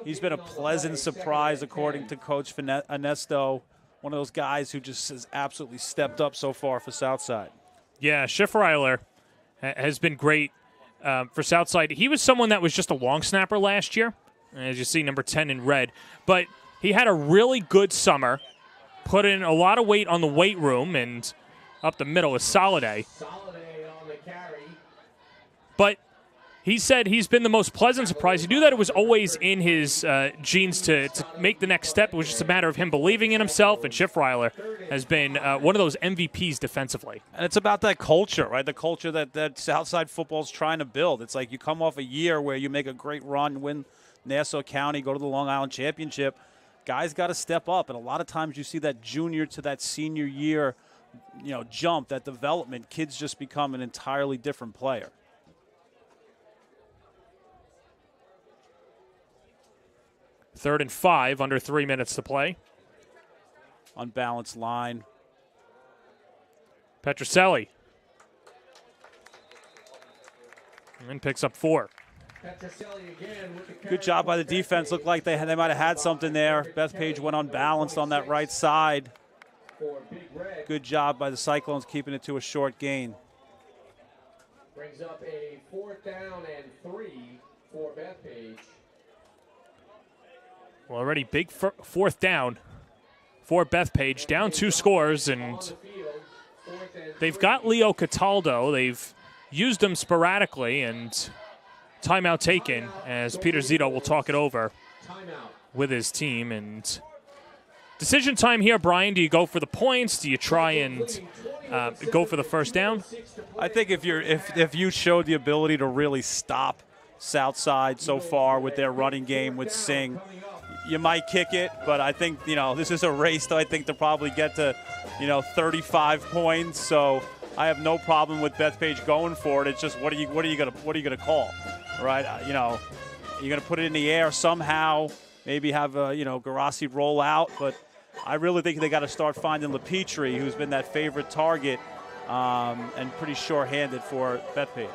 He's been a pleasant surprise, according to Coach Ernesto. One of those guys who just has absolutely stepped up so far for Southside. Yeah, Schiffler has been great for Southside. He was someone that was just a long snapper last year, as you see, number 10 in red. But he had a really good summer, put in a lot of weight on the weight room, and up the middle is Soliday. Soliday on the carry. But he said he's been the most pleasant surprise. He knew that it was always in his genes to make the next step. It was just a matter of him believing in himself, and Schiffreiler has been one of those MVPs defensively. And it's about that culture, right? The culture that Southside football is trying to build. It's like you come off a year where you make a great run, win Nassau County, go to the Long Island Championship. Guys got to step up, and a lot of times you see that junior to that senior year, jump, that development. Kids just become an entirely different player. Third and 5, under 3 minutes to play. Unbalanced line. Petroselli. And picks up 4. Good job by the defense. Looked like they might have had something there. Bethpage went unbalanced on that right side. Good job by the Cyclones keeping it to a short gain. Brings up a 4th down and 3 for Bethpage. Well, already big 4th down for Bethpage, down 2 scores, and they've got Leo Cataldo. They've used him sporadically, and timeout taken as Peter Zito will talk it over with his team. And decision time here, Brian. Do you go for the points? Do you try and go for the first down? I think if you showed the ability to really stop Southside so far with their running game with Singh, you might kick it. But I think this is a race. I think to probably get to 35 points. So I have no problem with Bethpage going for it. It's just what are you gonna call, right? You're gonna put it in the air somehow. Maybe have Garassi roll out, but I really think they got to start finding LePetrie, who's been that favorite target, and pretty sure-handed for Bethpage.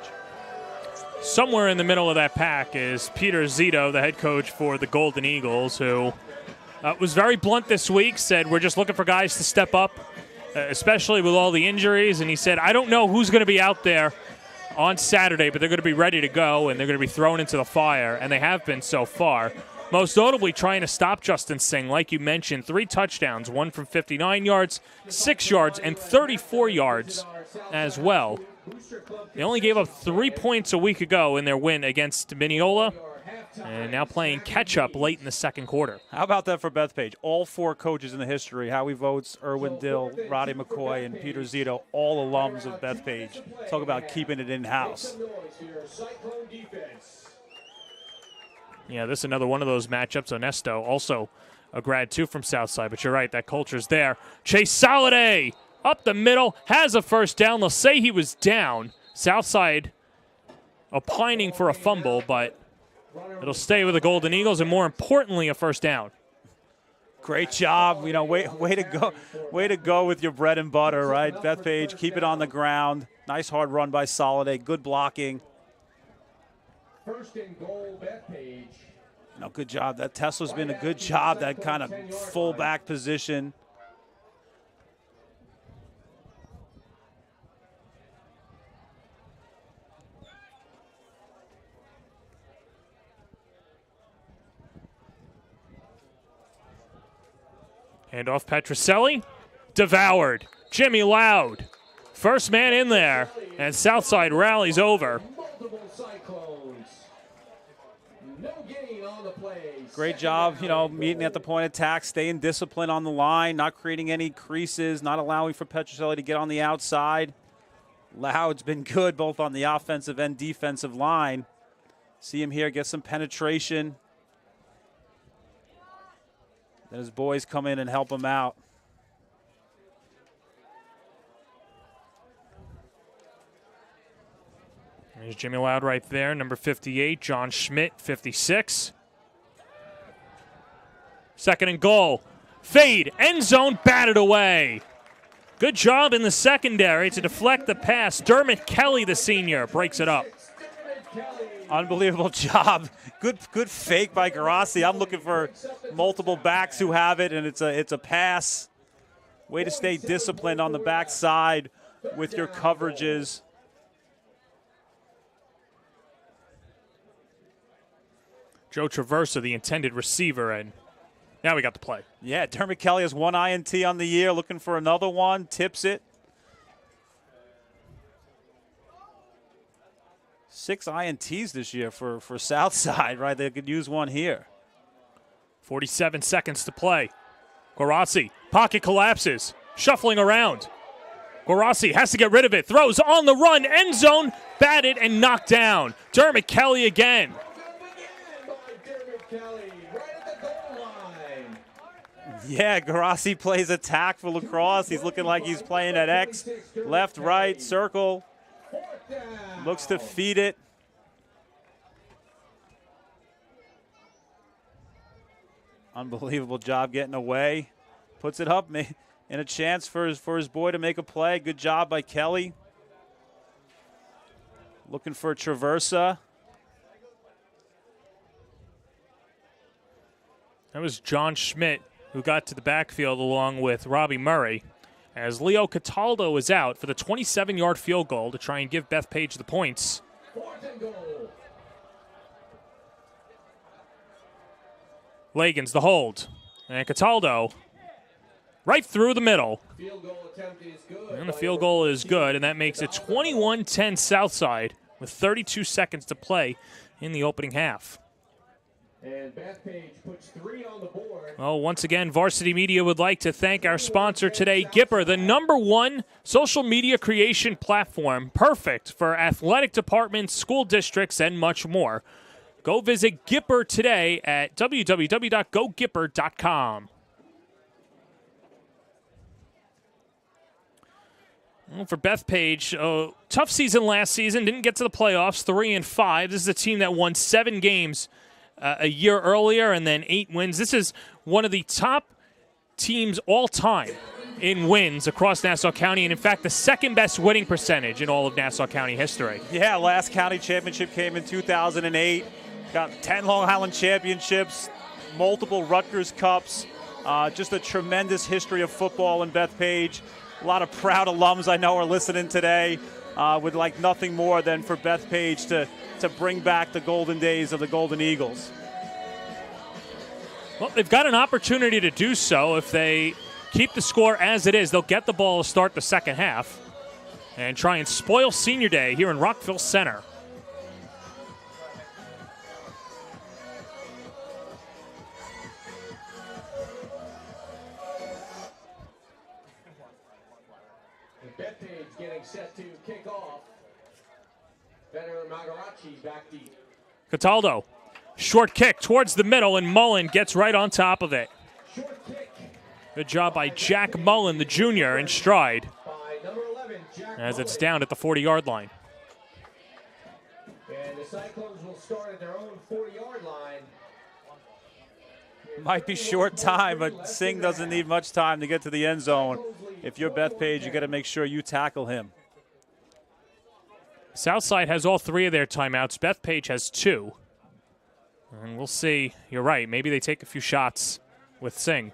Somewhere in the middle of that pack is Peter Zito, the head coach for the Golden Eagles, who was very blunt this week, said we're just looking for guys to step up, especially with all the injuries. And he said, I don't know who's going to be out there on Saturday, but they're going to be ready to go, and they're going to be thrown into the fire, and they have been so far. Most notably trying to stop Justin Singh, like you mentioned, 3 touchdowns, one from 59 yards, 6 yards, and 34 yards as well. They only gave up 3 points a week ago in their win against Mineola, and now playing catch-up late in the second quarter. How about that for Bethpage? All 4 coaches in the history, Howie Votes, Erwin Dill, Roddy McCoy, and Peter Zito, all alums of Bethpage. Talk about keeping it in-house. Yeah, this is another one of those matchups. Onesto, also a grad too from Southside, but you're right, that culture's there. Chase Soliday up the middle, has a first down. They'll say he was down. Southside opining for a fumble, but it'll stay with the Golden Eagles, and more importantly, a first down. Great job. Way to go with your bread and butter, right? Bethpage, keep it on the ground. Nice hard run by Soliday. Good blocking. First and goal, Bethpage. Good job. That Tesla's been a good job, that kind of fullback position. Hand off Petroselli. Devoured. Jimmy Loud. First man in there, and Southside rallies over. Great job, meeting at the point of attack, staying disciplined on the line, not creating any creases, not allowing for Petroselli to get on the outside. Loud's been good both on the offensive and defensive line. See him here get some penetration. Then his boys come in and help him out. There's Jimmy Loud right there, number 58, John Schmidt, 56. Second and goal. Fade, end zone, batted away. Good job in the secondary to deflect the pass. Dermot Kelly, the senior, breaks it up. Unbelievable job. Good fake by Garassi. I'm looking for multiple backs who have it, and it's a pass. Way to stay disciplined on the backside with your coverages. Joe Traversa, the intended receiver, and now we got the play. Yeah, Dermot Kelly has 1 INT on the year, looking for another one, tips it. 6 INTs this year for Southside, right? They could use one here. 47 seconds to play. Garassi, pocket collapses, shuffling around. Garassi has to get rid of it, throws on the run, end zone, batted and knocked down. Dermot Kelly again. Yeah, Garassi plays attack for lacrosse. He's looking like he's playing at X. Left, right, circle. Looks to feed it. Unbelievable job getting away. Puts it up in a chance for his boy to make a play. Good job by Kelly. Looking for Traversa. That was John Schmidt, who got to the backfield along with Robbie Murray, as Leo Cataldo is out for the 27-yard field goal to try and give Bethpage the points. Lagans the hold, and Cataldo right through the middle. And the field goal is good, and that makes it 21-10 Southside with 32 seconds to play in the opening half. And Bethpage puts 3 on the board. Well, once again, Varsity Media would like to thank our sponsor today, Gipper, the #1 social media creation platform, perfect for athletic departments, school districts, and much more. Go visit Gipper today at www.gogipper.com. Well, for Bethpage, tough season last season, didn't get to the playoffs, 3-5. This is a team that won 7 games a year earlier and then 8 wins. This is one of the top teams all time in wins across Nassau County, and in fact the second best winning percentage in all of Nassau County history. Yeah, last county championship came in 2008. Got 10 Long Island championships, multiple Rutgers Cups, just a tremendous history of football in Bethpage. A lot of proud alums I know are listening today. Would like nothing more than for Bethpage to bring back the golden days of the Golden Eagles. Well, they've got an opportunity to do so. If they keep the score as it is, they'll get the ball to start the second half and try and spoil Senior Day here in Rockville Center. Bethpage getting set to kick off. Veteran Magarachi back deep. Cataldo, short kick towards the middle, and Mullen gets right on top of it. Short kick Good job by Jack Mullen, the junior, in stride by number 11, Jack as it's Mullen. down at the 40-yard line. And the Cyclones will start at their own 40-yard line. Might be short time, but Singh doesn't need much time to get to the end zone. If you're Bethpage, you got to make sure you tackle him. Southside has all 3 of their timeouts. Bethpage has 2. And we'll see. You're right. Maybe they take a few shots with Singh.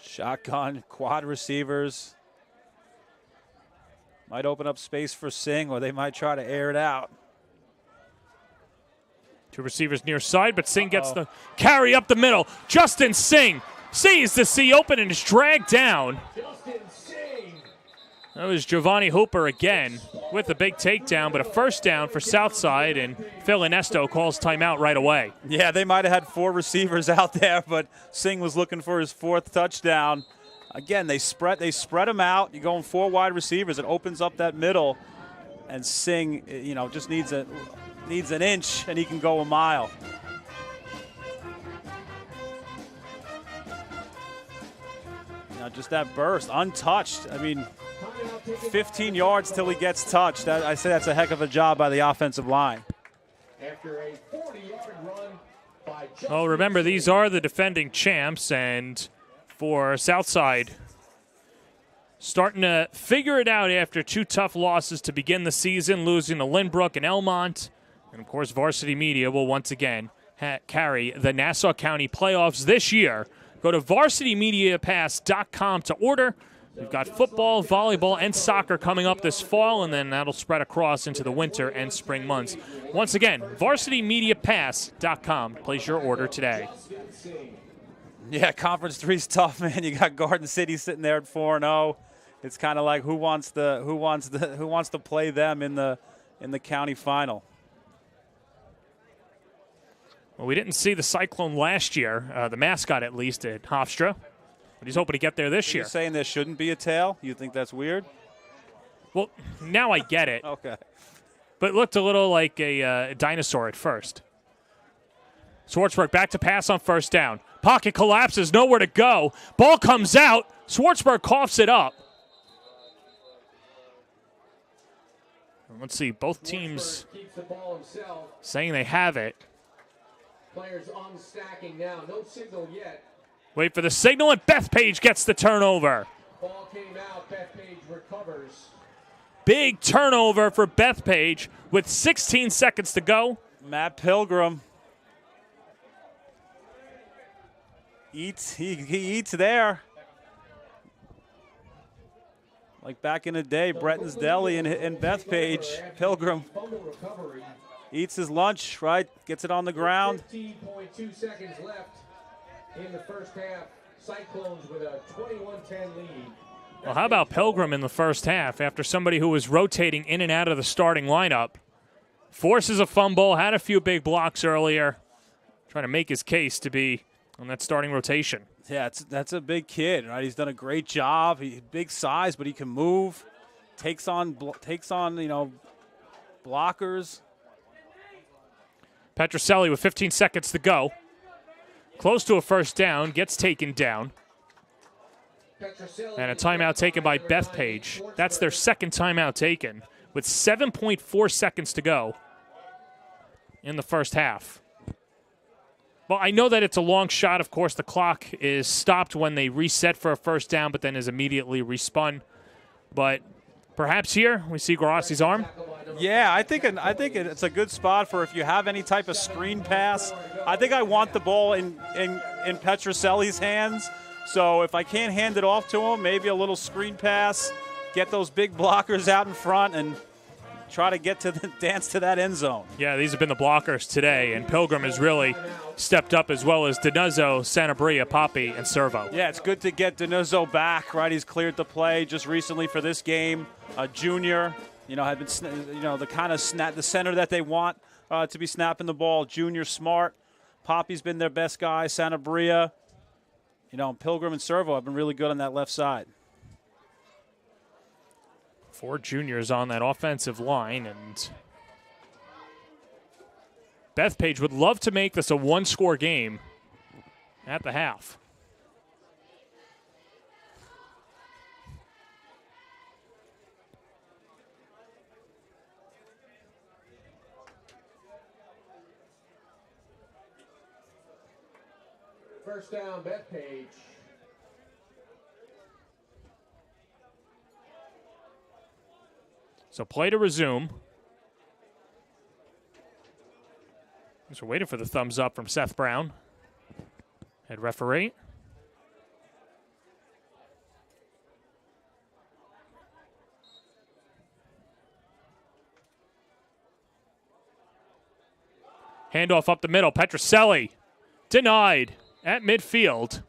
Shotgun, quad receivers. Might open up space for Singh, or they might try to air it out. 2 receivers near side, but Singh gets the carry up the middle. Justin Singh sees the C open and is dragged down. Justin Singh. That was Giovanni Hooper again with a big takedown, but a first down for Southside, and Phil Inesto calls timeout right away. Yeah, they might have had 4 receivers out there, but Singh was looking for his 4th touchdown. Again, they spread them out. You're going 4 wide receivers. It opens up that middle, and Singh, just needs an inch, and he can go a mile. Just that burst, untouched. 15 yards till he gets touched. I say that's a heck of a job by the offensive line. After a 40-yard run by Justin Oh, remember, these are the defending champs, and for Southside, starting to figure it out after 2 tough losses to begin the season, losing to Lynbrook and Elmont. And, of course, Varsity Media will once again carry the Nassau County playoffs this year. Go to varsitymediapass.com to order. We've got football, volleyball, and soccer coming up this fall, and then that'll spread across into the winter and spring months. Once again, varsitymediapass.com. Place your order today. Yeah, Conference 3's tough, man. You got Garden City sitting there at 4-0. It's kind of like who wants to play them in the county final. Well, we didn't see the Cyclone last year, the mascot at least at Hofstra, but he's hoping to get there this year. You're saying there shouldn't be a tail? You think that's weird? Well, now I get it. Okay. But it looked a little like a dinosaur at first. Schwartzberg back to pass on first down. Pocket collapses, nowhere to go. Ball comes out. Schwartzberg coughs it up. And let's see, both teams keeps the ball himself. saying they have it. Players unstacking now. No signal yet. Wait for the signal, and Bethpage gets the turnover. Ball came out. Bethpage recovers. Big turnover for Bethpage with 16 seconds to go. Matt Pilgrim. He eats there. Like back in the day, Bretton's Deli and Bethpage. Pilgrim Fumble recovery. eats his lunch, right? Gets it on the ground. 15.2 seconds left in the first half. Cyclones with a 21-10 lead. Well, how about Pilgrim in the first half after somebody who was rotating in and out of the starting lineup? Forces a fumble, had a few big blocks earlier, trying to make his case to be on that starting rotation. Yeah, that's a big kid, right? He's done a great job. He's big size, but he can move. Takes on blockers. Petroselli with 15 seconds to go. Close to a first down, gets taken down. And a timeout taken by Bethpage. That's their second timeout taken with 7.4 seconds to go in the first half. Well, I know that it's a long shot. Of course, the clock is stopped when they reset for a first down, but then is immediately respun. But perhaps here we see Grassi's arm. Yeah, I think it's a good spot for if you have any type of screen pass. I think I want the ball in Petroselli's hands. So if I can't hand it off to him, maybe a little screen pass, get those big blockers out in front, and try to get to the dance to that end zone. Yeah, these have been the blockers today, and Pilgrim has really stepped up, as well as Donuzzo, Sanabria, Poppy, and Servo. Yeah, it's good to get Donuzzo back, right? He's cleared the play just recently for this game. Junior, had been, the kind of the center that they want to be snapping the ball. Junior smart. Poppy's been their best guy. Sanabria, Pilgrim and Servo have been really good on that left side. 4 juniors on that offensive line, and Bethpage would love to make this a one-score game at the half. First down, Bethpage. So play to resume. We're waiting for the thumbs up from Seth Brown, head referee. Handoff up the middle. Petroselli denied at midfield.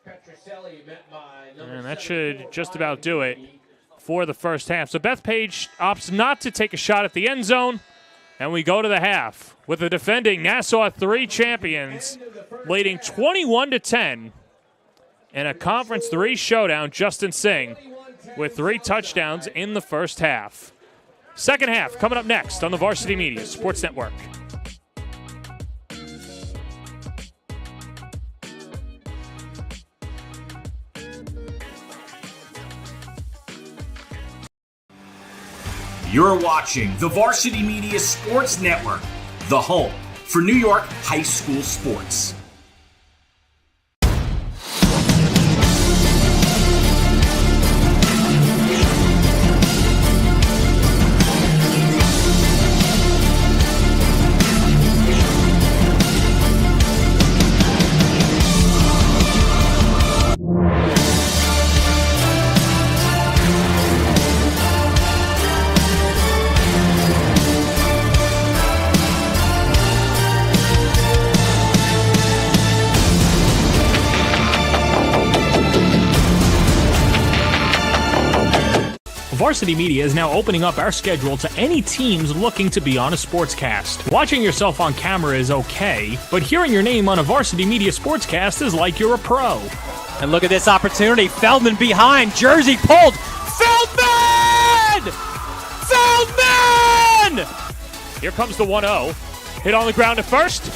Petroselli met by number And that should just about do it for the first half. So Bethpage opts not to take a shot at the end zone, and we go to the half with the defending Nassau 3 champions leading 21-10 in a Conference 3 showdown. Justin Singh with 3 touchdowns in the first half. Second half coming up next on the Varsity Media Sports Network. You're watching the Varsity Media Sports Network, the home for New York high school sports. Varsity Media is now opening up our schedule to any teams looking to be on a sportscast. Watching yourself on camera is okay, but hearing your name on a Varsity Media sportscast is like you're a pro. And look at this opportunity. Feldman behind. Jersey pulled. Feldman! Feldman! Here comes the 1-0. Hit on the ground at first.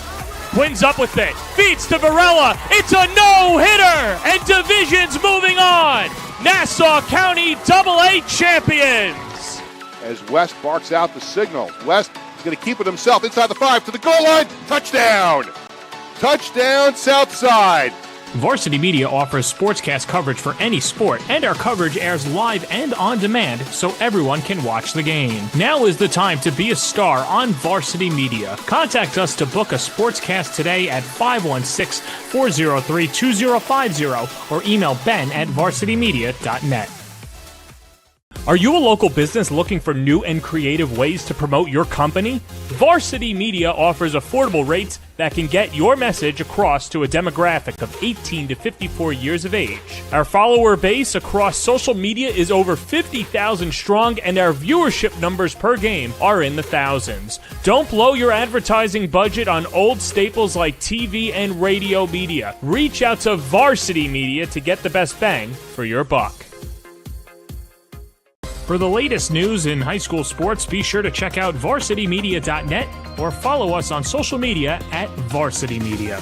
Quinn's up with it. Feeds to Varela. It's a no-hitter! And Division's moving on. Nassau County AA champions. As West barks out the signal. West is going to keep it himself inside the 5 to the goal line. Touchdown! Touchdown, Southside. Varsity Media offers sportscast coverage for any sport, and our coverage airs live and on demand so everyone can watch the game. Now is the time to be a star on Varsity Media. Contact us to book a sportscast today at 516-403-2050 or email ben@varsitymedia.net. Are you a local business looking for new and creative ways to promote your company? Varsity Media offers affordable rates that can get your message across to a demographic of 18 to 54 years of age. Our follower base across social media is over 50,000 strong, and our viewership numbers per game are in the thousands. Don't blow your advertising budget on old staples like TV and radio media. Reach out to Varsity Media to get the best bang for your buck. For the latest news in high school sports, be sure to check out varsitymedia.net or follow us on social media at Varsity Media.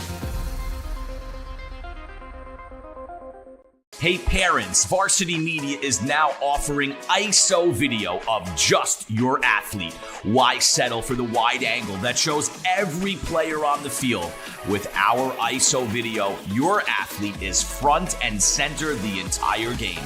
Hey parents, Varsity Media is now offering ISO video of just your athlete. Why settle for the wide angle that shows every player on the field? With our ISO video, your athlete is front and center the entire game.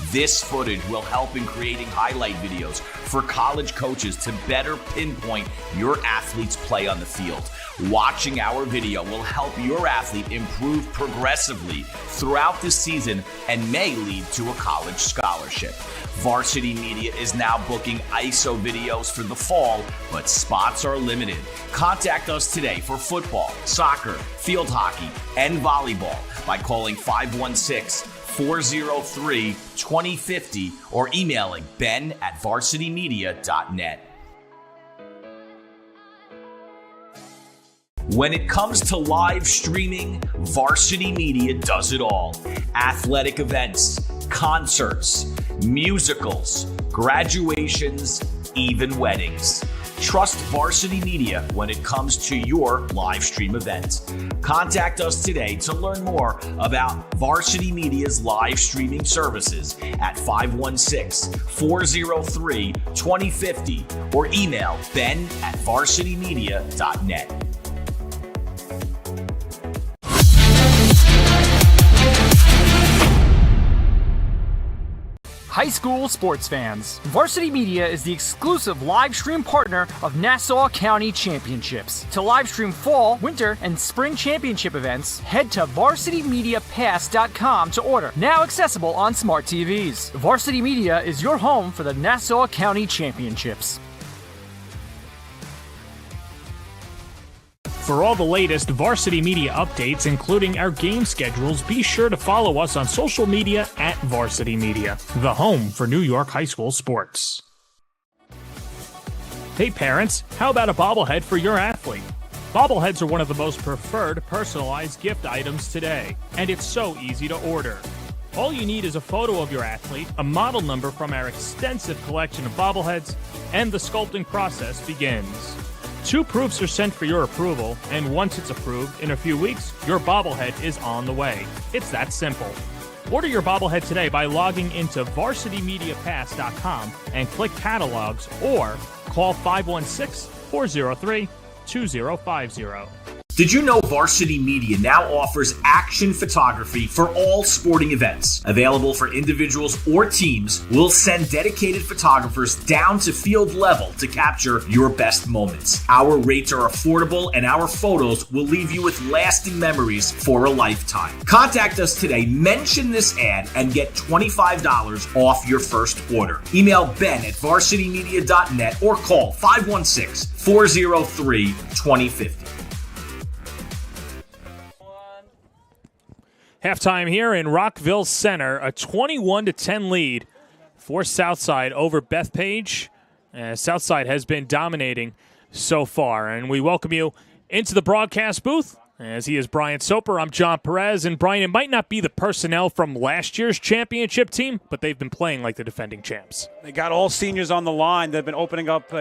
This footage will help in creating highlight videos for college coaches to better pinpoint your athlete's play on the field. Watching our video will help your athlete improve progressively throughout the season and may lead to a college scholarship. Varsity Media is now booking ISO videos for the fall, but spots are limited. Contact us today for football, soccer, field hockey, and volleyball by calling 516-403-2050 or emailing ben@varsitymedia.net. When it comes to live streaming, Varsity Media does it all. Athletic events, concerts, musicals, graduations, even weddings. Trust Varsity Media when it comes to your live stream event. Contact us today to learn more about Varsity Media's live streaming services at 516-403-2050 or email ben@varsitymedia.net. High school sports fans, Varsity Media is the exclusive live stream partner of Nassau County Championships. To live stream fall, winter, and spring championship events, head to varsitymediapass.com to order. Now accessible on smart TVs. Varsity Media is your home for the Nassau County Championships. For all the latest Varsity Media updates, including our game schedules, be sure to follow us on social media at Varsity Media, the home for New York high school sports. Hey parents, how about a bobblehead for your athlete? Bobbleheads are one of the most preferred personalized gift items today, and it's so easy to order. All you need is a photo of your athlete, a model number from our extensive collection of bobbleheads, and the sculpting process begins. 2 proofs are sent for your approval, and once it's approved, in a few weeks, your bobblehead is on the way. It's that simple. Order your bobblehead today by logging into varsitymediapass.com and click catalogs or call 516-403-2050. Did you know Varsity Media now offers action photography for all sporting events? Available for individuals or teams, we'll send dedicated photographers down to field level to capture your best moments. Our rates are affordable and our photos will leave you with lasting memories for a lifetime. Contact us today, mention this ad, and get $25 off your first order. Email ben@varsitymedia.net or call 516-403-2050. Halftime here in Rockville Center, a 21-10 lead for Southside over Bethpage. Southside has been dominating so far, and we welcome you into the broadcast booth. As he is Brian Soper, I'm John Perez, and Brian, it might not be the personnel from last year's championship team, but they've been playing like the defending champs. They got all seniors on the line. They've been opening up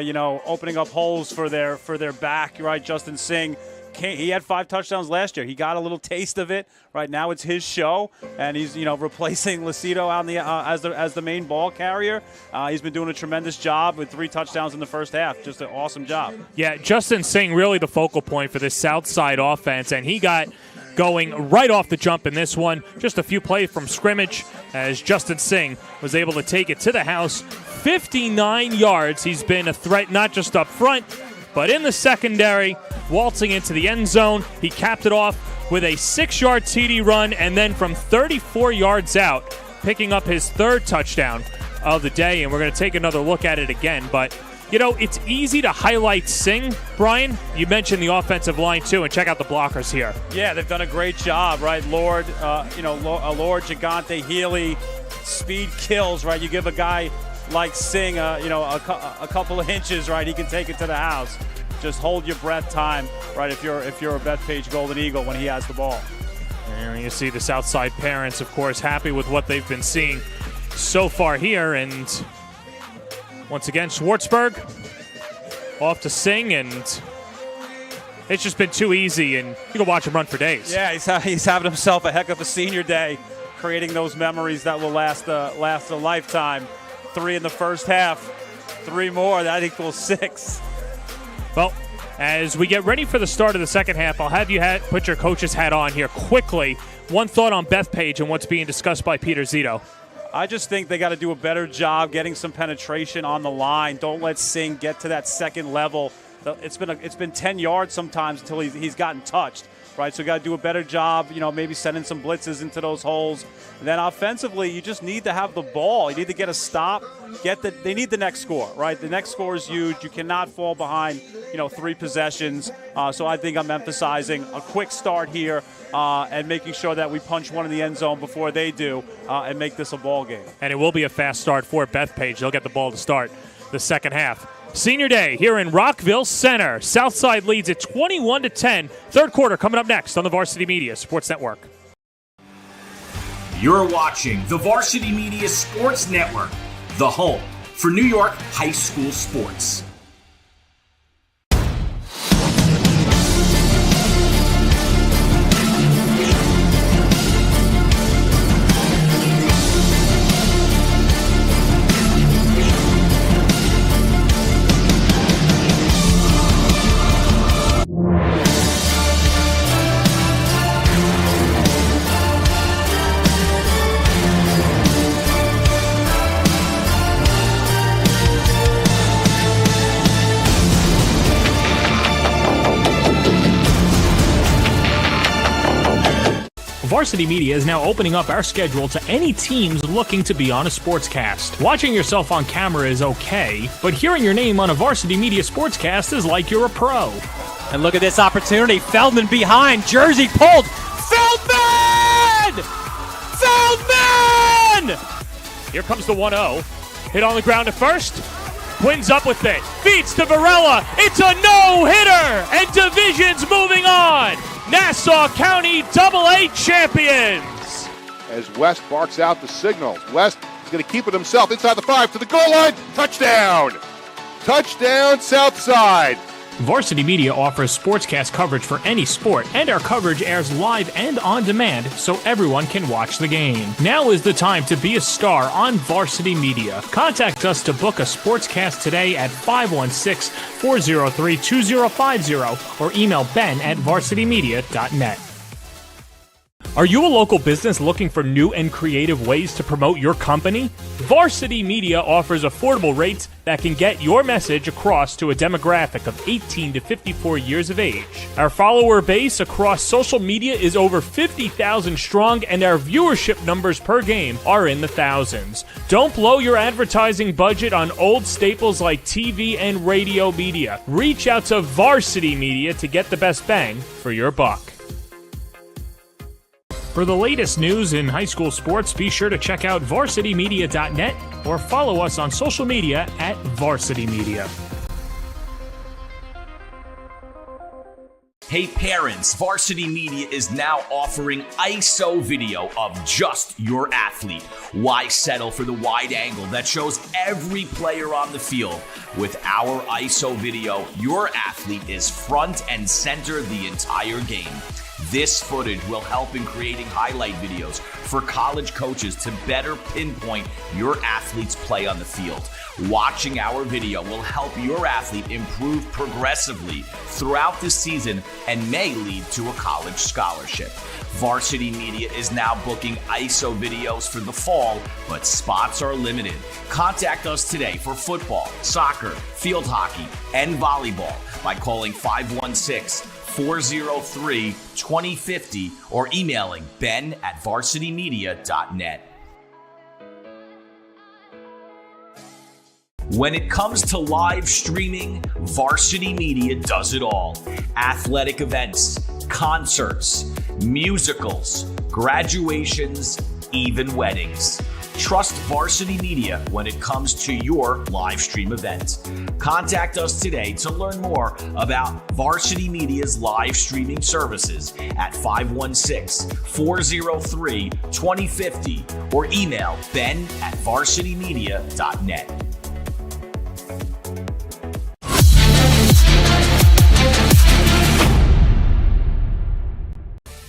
holes for their back. Right, Justin Singh. He had 5 touchdowns last year. He got a little taste of it. Right now, it's his show, and he's replacing Lucido on the as the main ball carrier. He's been doing a tremendous job with 3 touchdowns in the first half. Just an awesome job. Yeah, Justin Singh really the focal point for this Southside offense, and he got going right off the jump in this one. Just a few plays from scrimmage as Justin Singh was able to take it to the house. 59 yards. He's been a threat not just up front, but in the secondary, waltzing into the end zone. He capped it off with a 6-yard TD run, and then from 34 yards out, picking up his 3rd touchdown of the day, and we're going to take another look at it again. But, you know, it's easy to highlight Singh, Brian. You mentioned the offensive line, too, and check out the blockers here. Yeah, they've done a great job, right? Lord, Lord, Gigante, Healy, speed kills, right? You give a guy like Singh, a couple of inches, right? He can take it to the house. Just hold your breath time, right? If you're a Bethpage Golden Eagle when he has the ball. And you see the Southside parents, of course, happy with what they've been seeing so far here. And once again, Schwartzberg off to Singh, and it's just been too easy, and you can watch him run for days. Yeah, he's having himself a heck of a senior day, creating those memories that will last a lifetime. 3 in the first half, 3 more, that equals 6. Well, as we get ready for the start of the second half, I'll have you put your coach's hat on here quickly. One thought on Bethpage and what's being discussed by Peter Zito. I just think they got to do a better job getting some penetration on the line. Don't let Singh get to that second level. It's been 10 yards sometimes until he's gotten touched, right? So you got to do a better job, maybe sending some blitzes into those holes. And then offensively, you just need to have the ball. You need to get a stop. They need the next score, right? The next score is huge. You cannot fall behind, 3 possessions. So I think I'm emphasizing a quick start here and making sure that we punch one in the end zone before they do and make this a ball game. And it will be a fast start for Bethpage. They'll get the ball to start the second half. Senior day here in Rockville Center. Southside leads at 21-10. Third quarter coming up next on the Varsity Media Sports Network. You're watching the Varsity Media Sports Network, the home for New York high school sports. Varsity Media is now opening up our schedule to any teams looking to be on a sportscast. Watching yourself on camera is okay, but hearing your name on a Varsity Media sportscast is like you're a pro. And look at this opportunity. Feldman behind. Jersey pulled. Feldman! Feldman! Here comes the 1-0. Hit on the ground at first. Wins up with it. Feeds to Varela. It's a no-hitter. And Division's moving on. Nassau County AA champions. As West barks out the signal. West is going to keep it himself inside the 5 to the goal line. Touchdown! Touchdown, Southside. Varsity Media offers sportscast coverage for any sport, and our coverage airs live and on demand so everyone can watch the game. Now is the time to be a star on Varsity Media. Contact us to book a sportscast today at 516-403-2050 or email ben@varsitymedia.net. Are you a local business looking for new and creative ways to promote your company? Varsity Media offers affordable rates that can get your message across to a demographic of 18 to 54 years of age. Our follower base across social media is over 50,000 strong, and our viewership numbers per game are in the thousands. Don't blow your advertising budget on old staples like TV and radio media. Reach out to Varsity Media to get the best bang for your buck. For the latest news in high school sports, be sure to check out varsitymedia.net or follow us on social media at Varsity Media. Hey parents, Varsity Media is now offering ISO video of just your athlete. Why settle for the wide angle that shows every player on the field? With our ISO video, your athlete is front and center the entire game. This footage will help in creating highlight videos for college coaches to better pinpoint your athlete's play on the field. Watching our video will help your athlete improve progressively throughout the season and may lead to a college scholarship. Varsity Media is now booking ISO videos for the fall, but spots are limited. Contact us today for football, soccer, field hockey, and volleyball by calling 516-403-2050 or emailing ben@varsitymedia.net. When it comes to live streaming, Varsity Media does it all. Athletic events, concerts, musicals, graduations, even weddings. Trust Varsity Media when it comes to your live stream event. Contact us today to learn more about Varsity Media's live streaming services at 516-403-2050 or email ben@varsitymedia.net.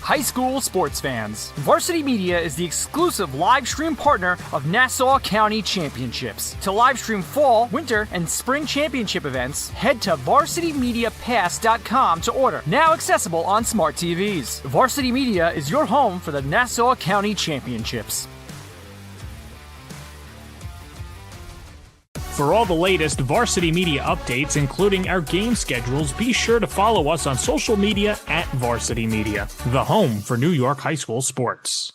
High school sports fans, Varsity Media is the exclusive live stream partner of Nassau County Championships. To live stream fall, winter, and spring championship events, head to varsitymediapass.com to order. Now accessible on smart TVs. Varsity Media is your home for the Nassau County Championships. For all the latest Varsity Media updates, including our game schedules, be sure to follow us on social media at Varsity Media, the home for New York high school sports.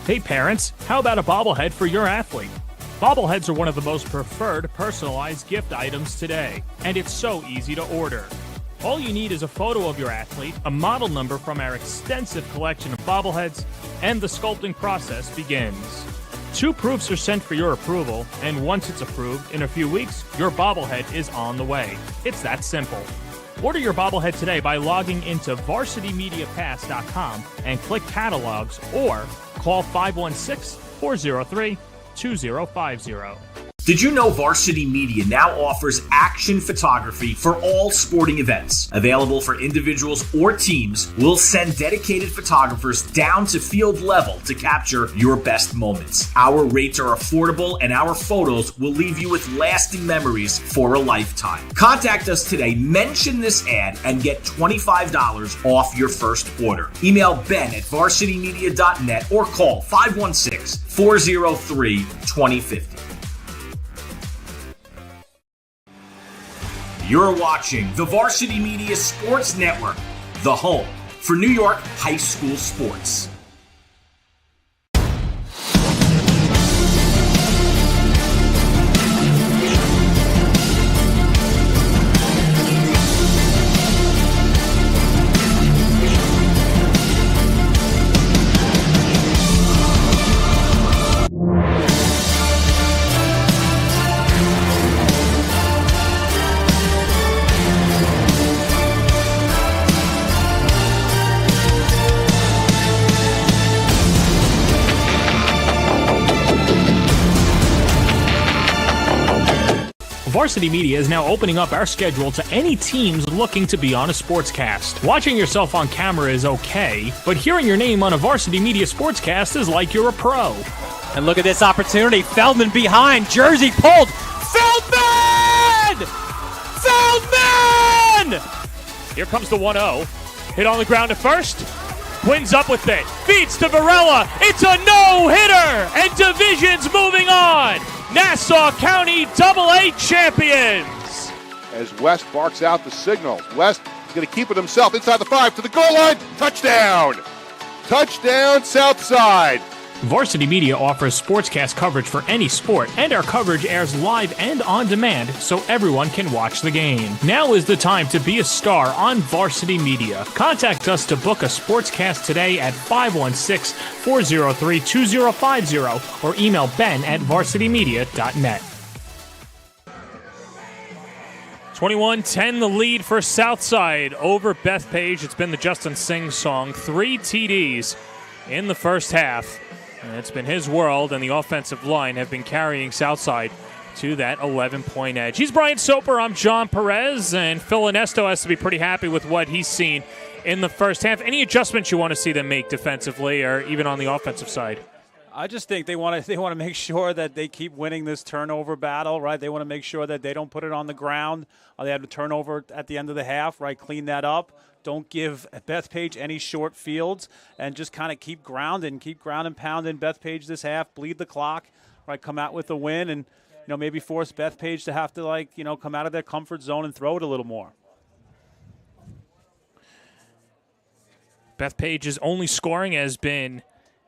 Hey parents, how about a bobblehead for your athlete? Bobbleheads are one of the most preferred personalized gift items today, and it's so easy to order. All you need is a photo of your athlete, a model number from our extensive collection of bobbleheads, and the sculpting process begins. 2 proofs are sent for your approval, and once it's approved, in a few weeks, your bobblehead is on the way. It's that simple. Order your bobblehead today by logging into varsitymediapass.com and click catalogs or call 516-403-2050. Did you know Varsity Media now offers action photography for all sporting events? Available for individuals or teams, we'll send dedicated photographers down to field level to capture your best moments. Our rates are affordable and our photos will leave you with lasting memories for a lifetime. Contact us today, mention this ad, and get $25 off your first order. Email ben@varsitymedia.net or call 516-403-2050. You're watching the Varsity Media Sports Network, the home for New York high school sports. Varsity Media is now opening up our schedule to any teams looking to be on a sportscast. Watching yourself on camera is okay, but hearing your name on a Varsity Media sportscast is like you're a pro. And look at this opportunity. Feldman behind. Jersey pulled. Feldman! Feldman! Here comes the 1-0. Hit on the ground at first. Wins up with it. Feeds to Varela. It's a no-hitter. And Division's moving on. Nassau County AA champions. As West barks out the signal. West is going to keep it himself inside the 5 to the goal line. Touchdown! Touchdown, Southside. Varsity Media offers sportscast coverage for any sport, and our coverage airs live and on demand so everyone can watch the game. Now is the time to be a star on Varsity Media. Contact us to book a sportscast today at 516-403-2050 or email ben@varsitymedia.net. 21-10 the lead for Southside over Bethpage. It's been the Justin Singh song. 3 TDs in the first half. And it's been his world, and the offensive line have been carrying Southside to that 11-point edge. He's Brian Soper. I'm John Perez, and Phil Inesto has to be pretty happy with what he's seen in the first half. Any adjustments you want to see them make defensively or even on the offensive side? I just think they want to make sure that they keep winning this turnover battle, right? They want to make sure that they don't put it on the ground. They had a turnover at the end of the half, right? Clean that up. Don't give Bethpage any short fields, and just kind of keep ground and pounding Bethpage this half. Bleed the clock, right? Come out with a win, and maybe force Bethpage to have to come out of their comfort zone and throw it a little more. Bethpage's only scoring has been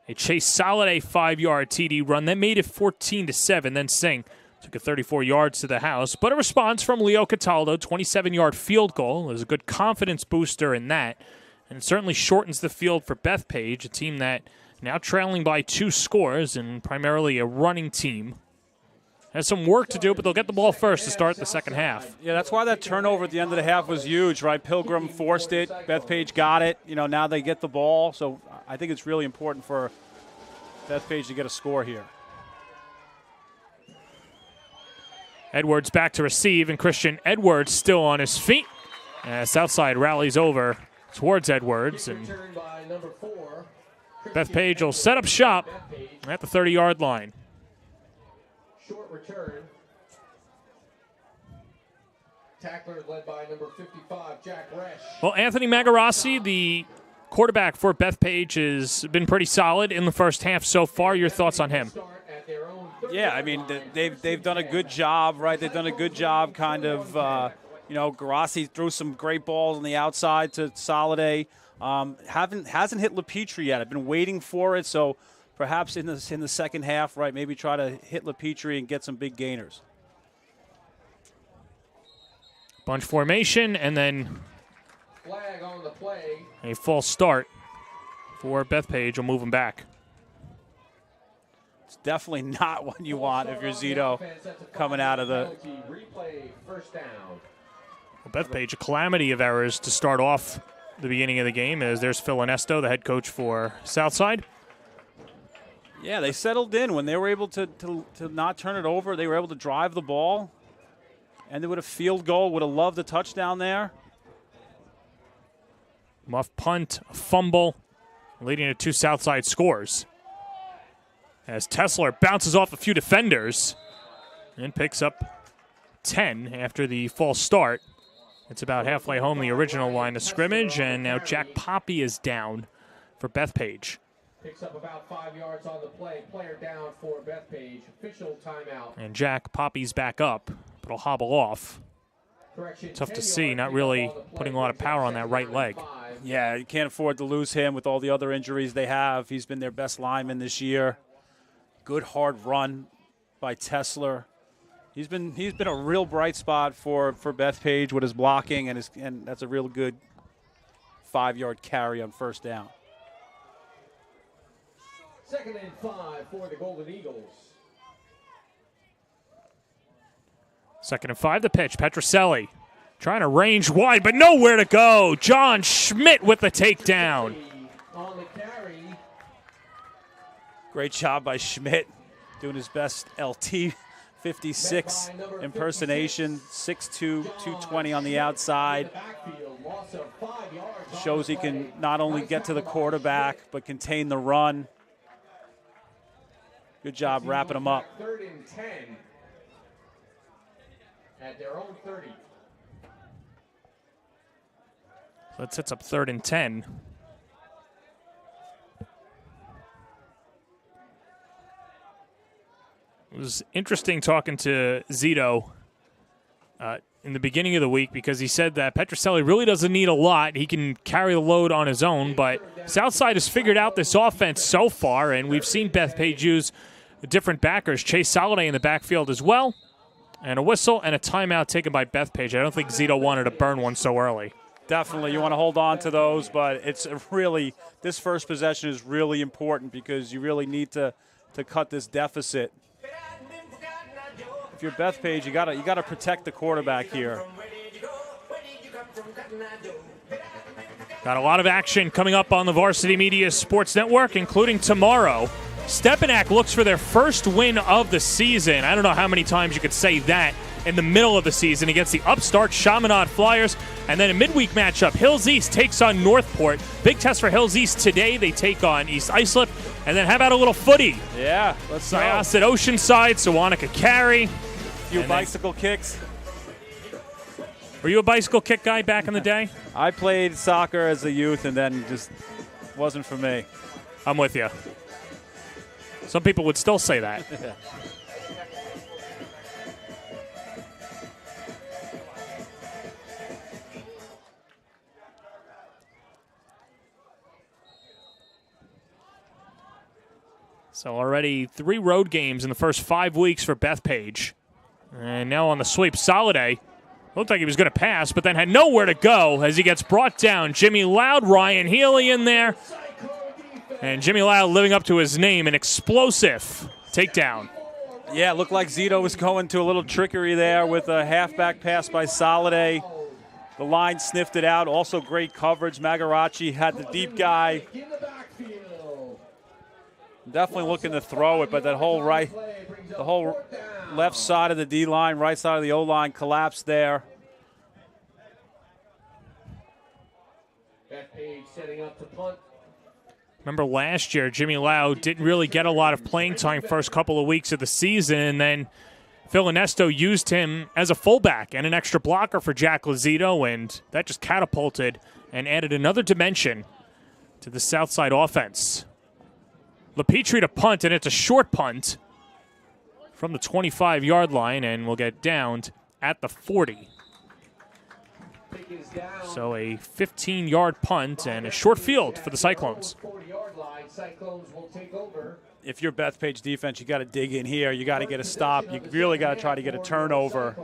a Chase Soliday 5-yard TD run that made it 14-7. Then Singh Took it 34 yards to the house, but a response from Leo Cataldo, 27-yard field goal. There's a good confidence booster in that, and it certainly shortens the field for Bethpage, a team that now trailing by 2 scores and primarily a running team. Has some work to do, but they'll get the ball first to start the second half. Yeah, that's why that turnover at the end of the half was huge, right? Pilgrim forced it. Bethpage got it. Now they get the ball. So I think it's really important for Bethpage to get a score here. Edwards back to receive, and Christian Edwards still on his feet. Southside rallies over towards Edwards, and Bethpage will set up shop at the 30-yard line. Short return. Tackler led by number 55, Jack Resch. Well, Anthony Magarossi, the quarterback for Bethpage, has been pretty solid in the first half so far. Your thoughts on him? Yeah, I mean, they've done a good job, right? They've done a good job kind of, Garossi threw some great balls on the outside to Soliday. Hasn't hit LePetri yet. I've been waiting for it, so perhaps in the second half, right, maybe try to hit LePetri and get some big gainers. Bunch formation, and then flag on the play. A false start for Bethpage will move them back. It's definitely not what you want if you're Zito coming out of the... Well, Bethpage, a calamity of errors to start off the beginning of the game, as there's Phil Ernesto, the head coach for Southside. Yeah, they settled in when they were able to not turn it over. They were able to drive the ball, and they would have field goal. Would have loved a touchdown there. Muff punt, a fumble, leading to 2 Southside scores. As Tesler bounces off a few defenders and picks up 10 after the false start. It's about halfway home the original line of scrimmage, and now Jack Poppy is down for Bethpage. Picks up about 5 yards on the play. Player down for Bethpage. Official timeout. And Jack Poppy's back up, but will hobble off. Tough to see, not really putting a lot of power on that right leg. Yeah, you can't afford to lose him with all the other injuries they have. He's been their best lineman this year. Good hard run by Tesler. He's been a real bright spot for Bethpage with his blocking, and that's a real good 5-yard carry on first down. 2nd and 5 for the Golden Eagles. 2nd and 5, the pitch. Petroselli trying to range wide, but nowhere to go. John Schmidt with the takedown. On the carry. Great job by Schmidt, doing his best LT 56 impersonation. 6'2", 220 on the outside. Shows he can not only get to the quarterback, but contain the run. Good job wrapping him up. 3rd and 10 at their own 30. So that sets up 3rd and 10. It was interesting talking to Zito in the beginning of the week, because he said that Petroselli really doesn't need a lot. He can carry the load on his own, but Southside has figured out this offense so far, and we've seen Bethpage use different backers. Chase Soliday in the backfield as well, and a whistle and a timeout taken by Bethpage. I don't think Zito wanted to burn one so early. Definitely, you want to hold on to those, but it's really, this first possession is really important because you really need to cut this deficit. If you're Bethpage, you gotta protect the quarterback here. Got a lot of action coming up on the Varsity Media Sports Network, including tomorrow. Stepinac looks for their first win of the season. I don't know how many times you could say that in the middle of the season against the upstart Chaminade Flyers. And then a midweek matchup, Hills East takes on Northport. Big test for Hills East today. They take on East Islip. And then how about a little footy? Yeah, let's go. Syosset Oceanside, Sewanaka Cary. A few bicycle kicks. Were you a bicycle kick guy back in the day? I played soccer as a youth and then just wasn't for me. I'm with you. Some people would still say that. So already 3 road games in the first 5 weeks for Bethpage. And now on the sweep, Soliday looked like he was going to pass, but then had nowhere to go as he gets brought down. Jimmy Loud, Ryan Healy in there. And Jimmy Loud living up to his name, an explosive takedown. Yeah, it looked like Zito was going to a little trickery there with a halfback pass by Soliday. The line sniffed it out. Also great coverage. Magarachi had the deep guy. Definitely looking to throw it, but that whole left side of the D line, right side of the O line collapsed there. Bethpage setting up to punt. Remember last year, Jimmy Loud didn't really get a lot of playing time first couple of weeks of the season, and then Phil Ernesto used him as a fullback and an extra blocker for Jack Lazito, and that just catapulted and added another dimension to the Southside offense. LePetrie to punt, and it's a short punt from the 25-yard line, and will get downed at the 40. So a 15-yard punt and a short field for the Cyclones. If you're Bethpage defense, you got to dig in here. You got to get a stop. You really got to try to get a turnover.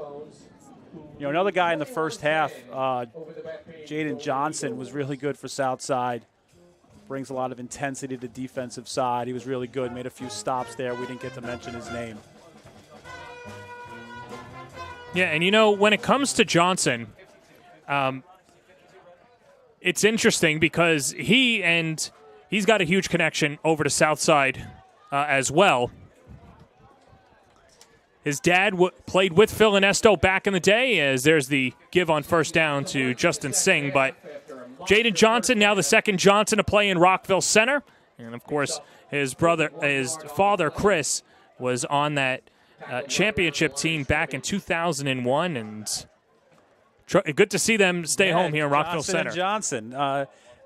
You know, another guy in the first half, Jaden Johnson, was really good for Southside. Brings a lot of intensity to the defensive side. He was really good, made a few stops there. We didn't get to mention his name. Yeah, and you know, when it comes to Johnson, it's interesting because he's got a huge connection over to Southside as well. His dad played with Phil Ernesto back in the day, as there's the give on first down to Justin Singh. But Jaden Johnson, now the second Johnson to play in Rockville Center. And, of course, his father, Chris, was on that championship team back in 2001. And good to see them stay home here in Rockville Center. Johnson,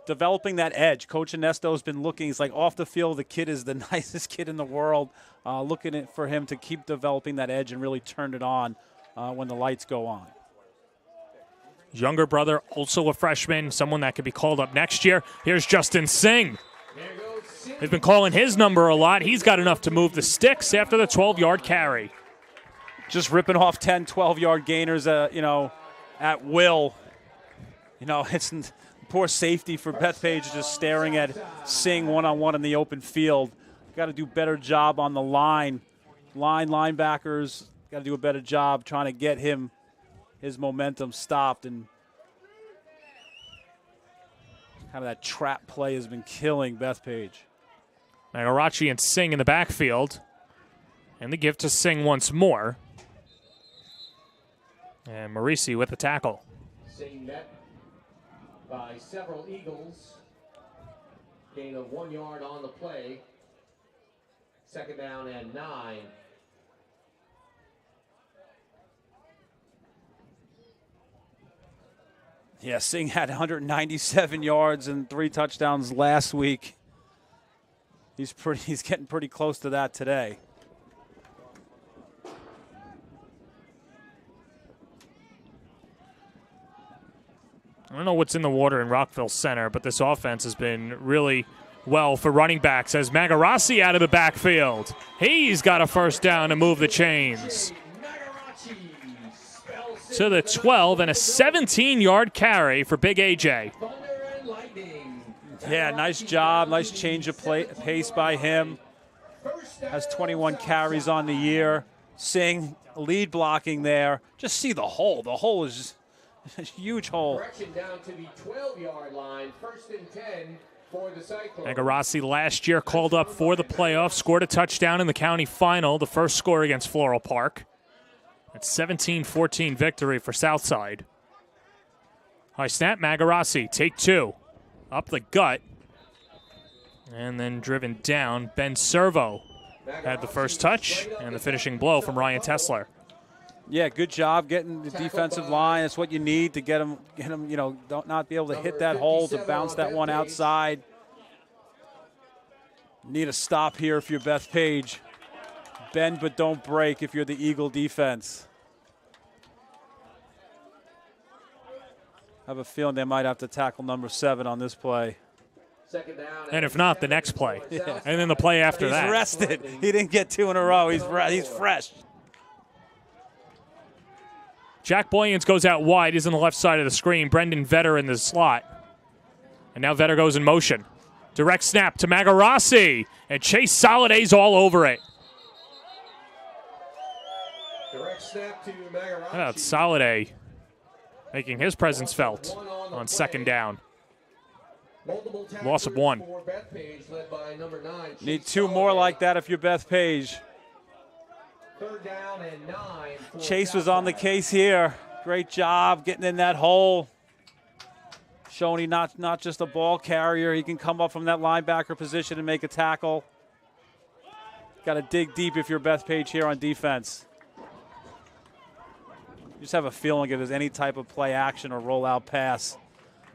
developing that edge. Coach Ernesto's been looking. He's like, off the field, the kid is the nicest kid in the world. Looking for him to keep developing that edge and really turn it on when the lights go on. Younger brother, also a freshman, someone that could be called up next year. Here's Justin Singh. They've been calling his number a lot. He's got enough to move the sticks after the 12-yard carry. Just ripping off 10, 12-yard gainers, at will. You know, it's poor safety for Bethpage, just staring at Singh one-on-one in the open field. Got to do a better job on the line. Linebackers got to do a better job trying to get his momentum stopped. And kind of that trap play has been killing Bethpage. Magarachi and Singh in the backfield. And the give to Singh once more. And Marisi with the tackle. Singh met by several Eagles. Gain of 1 yard on the play. Second down and 9. Yeah, Singh had 197 yards and 3 touchdowns last week. He's getting pretty close to that today. I don't know what's in the water in Rockville Center, but this offense has been really well for running backs as Magarasi out of the backfield. He's got a first down to move the chains to the 12 and a 17-yard carry for Big AJ. Yeah, nice job. Nice change of pace by him. Has 21 carries on the year. Singh lead blocking there. Just see the hole. The hole is a huge hole. Correction down to the 12-yard line. First and 10 for the Cyclones. Magarasi last year called up for the playoffs, scored a touchdown in the county final, the first score against Floral Park. It's 17-14 victory for Southside. High snap, Magarasi, take 2. Up the gut. And then driven down. Ben Servo had the first touch and the finishing blow from Ryan Tessler. Yeah, good job getting the defensive line. That's what you need to get him, don't not be able to hit that hole, to bounce that one outside. Need a stop here if you're Bethpage. Bend but don't break if you're the Eagle defense. I have a feeling they might have to tackle number 7 on this play. And if not, the next play. Yeah. And then the play after that. He's rested. He didn't get 2 in a row. He's fresh. Jack Boyens goes out wide. He's on the left side of the screen. Brendan Vetter in the slot. And now Vetter goes in motion. Direct snap to Magarasi. And Chase Soliday's all over it. Direct snap to Magarasi. How about Soliday making his presence felt on second down? Loss of 1. Bethpage, led by number 9. Need 2 more like that if you're Bethpage. Third down and 9. Chase was on the case here. Great job getting in that hole. Showing he's not just a ball carrier. He can come up from that linebacker position and make a tackle. Got to dig deep if you're Bethpage here on defense. You just have a feeling if there's any type of play action or rollout pass,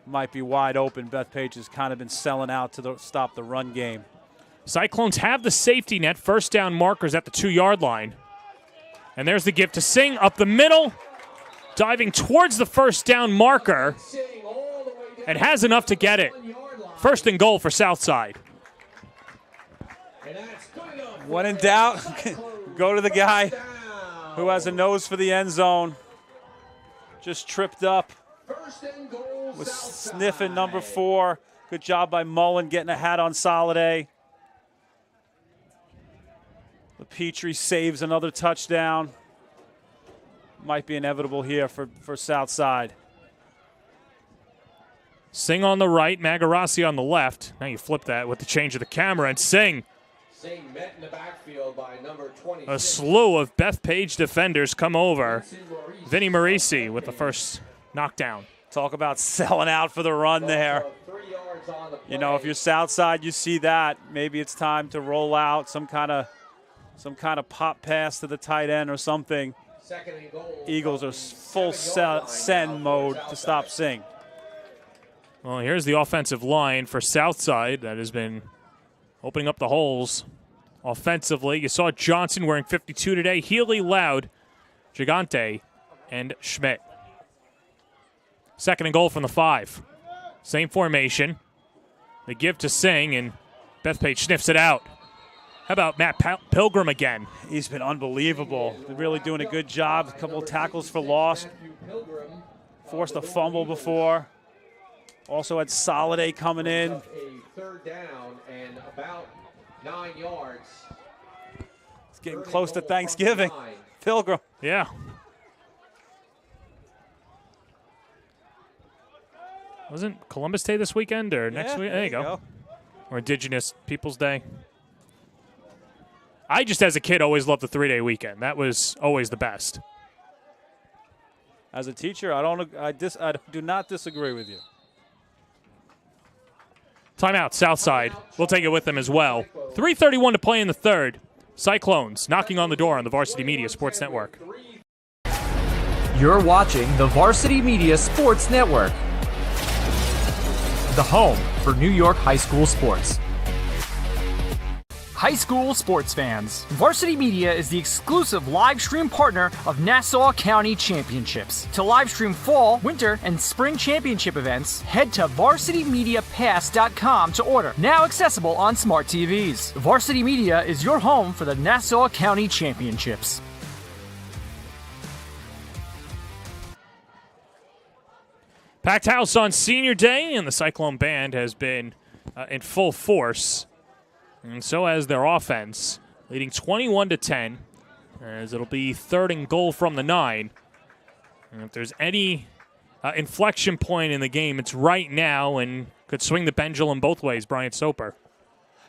might be wide open. Bethpage has kind of been selling out to stop the run game. Cyclones have the safety net. First down markers at the 2-yard line. And there's the give to Singh up the middle, diving towards the first down marker, and has enough to get it. First and goal for Southside. When in doubt, go to the guy who has a nose for the end zone. Just tripped up. Was sniffing number 4. Good job by Mullen getting a hat on Soliday. The Petrie saves another touchdown. Might be inevitable here for Southside. Singh on the right, Magarasi on the left. Now you flip that with the change of the camera, and Singh. Singh met in the backfield by number 26. A slew of Bethpage defenders come over. Vinny Marisi with the first knockdown. Talk about selling out for the run there. You know, if you're Southside, you see that. Maybe it's time to roll out some kind of pop pass to the tight end or something. Eagles are full send mode to stop Singh. Well, here's the offensive line for Southside that has been opening up the holes offensively. You saw Johnson wearing 52 today. Healy, Loud, Gigante, and Schmidt. Second and goal from the 5. Same formation. They give to Singh, and Bethpage sniffs it out. How about Matt Pilgrim again? He's been unbelievable. Really doing a good job. A couple of tackles for loss. Forced a fumble before. Also had Soliday coming in. A third down and about 9 yards. It's getting close to Thanksgiving. Pilgrim. Yeah. Wasn't Columbus Day this weekend or next week? There you go. Or Indigenous Peoples Day. I just, as a kid, always loved the 3-day weekend. That was always the best. As a teacher, I do not disagree with you. Timeout, Southside. We'll take it with them as well. 3:31 to play in the third. Cyclones knocking on the door on the Varsity Media Sports Network. You're watching the Varsity Media Sports Network, the home for New York high school sports. High school sports fans, Varsity Media is the exclusive live stream partner of Nassau County Championships. To live stream fall, winter, and spring championship events, head to varsitymediapass.com to order. Now accessible on smart TVs. Varsity Media is your home for the Nassau County Championships. Packed house on Senior Day, and the Cyclone Band has been in full force. And so has their offense, leading 21-10, as it'll be third and goal from the 9. And if there's any inflection point in the game, it's right now and could swing the pendulum both ways, Brian Soper.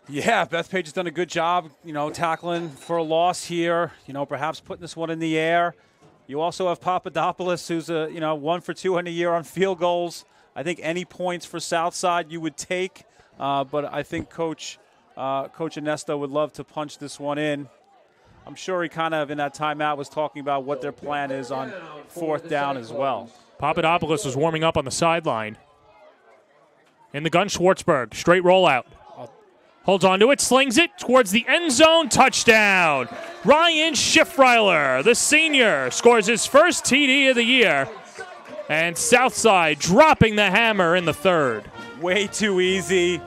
Yeah, Bethpage has done a good job, tackling for a loss here, perhaps putting this one in the air. You also have Papadopoulos, who's 1 for 2 in a year on field goals. I think any points for Southside you would take, but I think Coach Ernesto would love to punch this one in. I'm sure he kind of, in that timeout, was talking about what their plan is on fourth down as well. Papadopoulos was warming up on the sideline. In the gun, Schwartzberg, straight rollout. Holds on to it, slings it towards the end zone, touchdown. Ryan Schiffreiler, the senior, scores his first TD of the year. And Southside dropping the hammer in the third. Way too easy.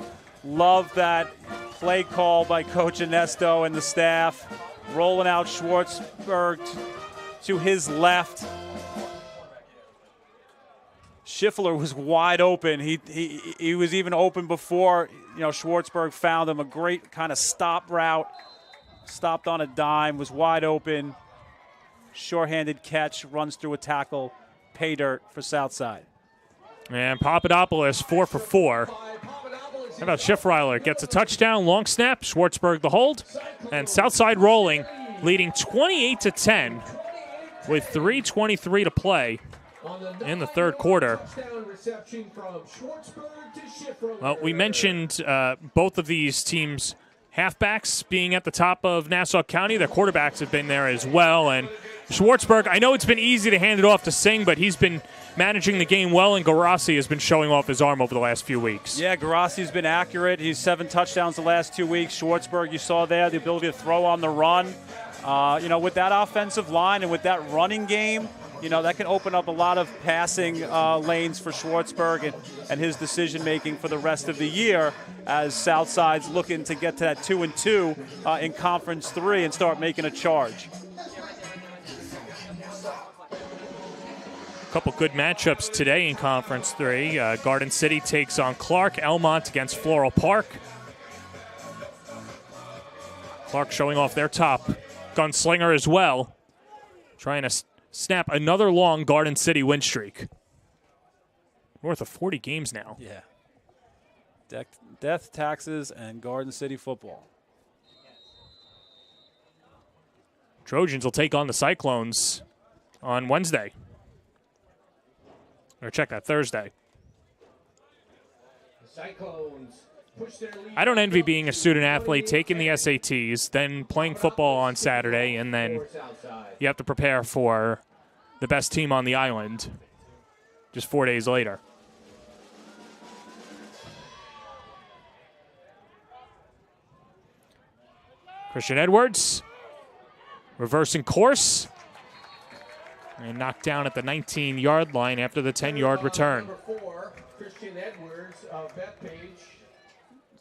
Love that play call by Coach Ernesto and the staff. Rolling out Schwartzberg to his left. Schiffler was wide open. He was even open before, Schwartzberg found him. A great kind of stop route. Stopped on a dime, was wide open. Short-handed catch, runs through a tackle. Pay dirt for Southside. And Papadopoulos 4 for 4. How about Schiffreiler? Gets a touchdown, long snap, Schwartzberg the hold, and Southside rolling, leading 28-10 with 3:23 to play in the third quarter. Well, we mentioned both of these teams' halfbacks being at the top of Nassau County. Their quarterbacks have been there as well, and Schwartzberg, I know it's been easy to hand it off to Singh, but he's been managing the game well, and Garassi has been showing off his arm over the last few weeks. Yeah, Garassi's been accurate. He's 7 touchdowns the last 2 weeks. Schwartzberg, you saw there, the ability to throw on the run. With that offensive line and with that running game, that can open up a lot of passing lanes for Schwartzberg and his decision-making for the rest of the year as Southside's looking to get to that 2-2 in Conference 3 and start making a charge. Couple good matchups today in Conference 3. Garden City takes on Clark. Elmont against Floral Park. Clark showing off their top gunslinger as well. Trying to snap another long Garden City win streak. North of 40 games now. Yeah. Death, taxes, and Garden City football. Trojans will take on the Cyclones on Wednesday. Or check that, Thursday. I don't envy being a student athlete, taking the SATs, then playing football on Saturday, and then you have to prepare for the best team on the island just 4 days later. Christian Edwards reversing course. And knocked down at the 19-yard line after the 10-yard return. Number 4, Christian Edwards of Bethpage.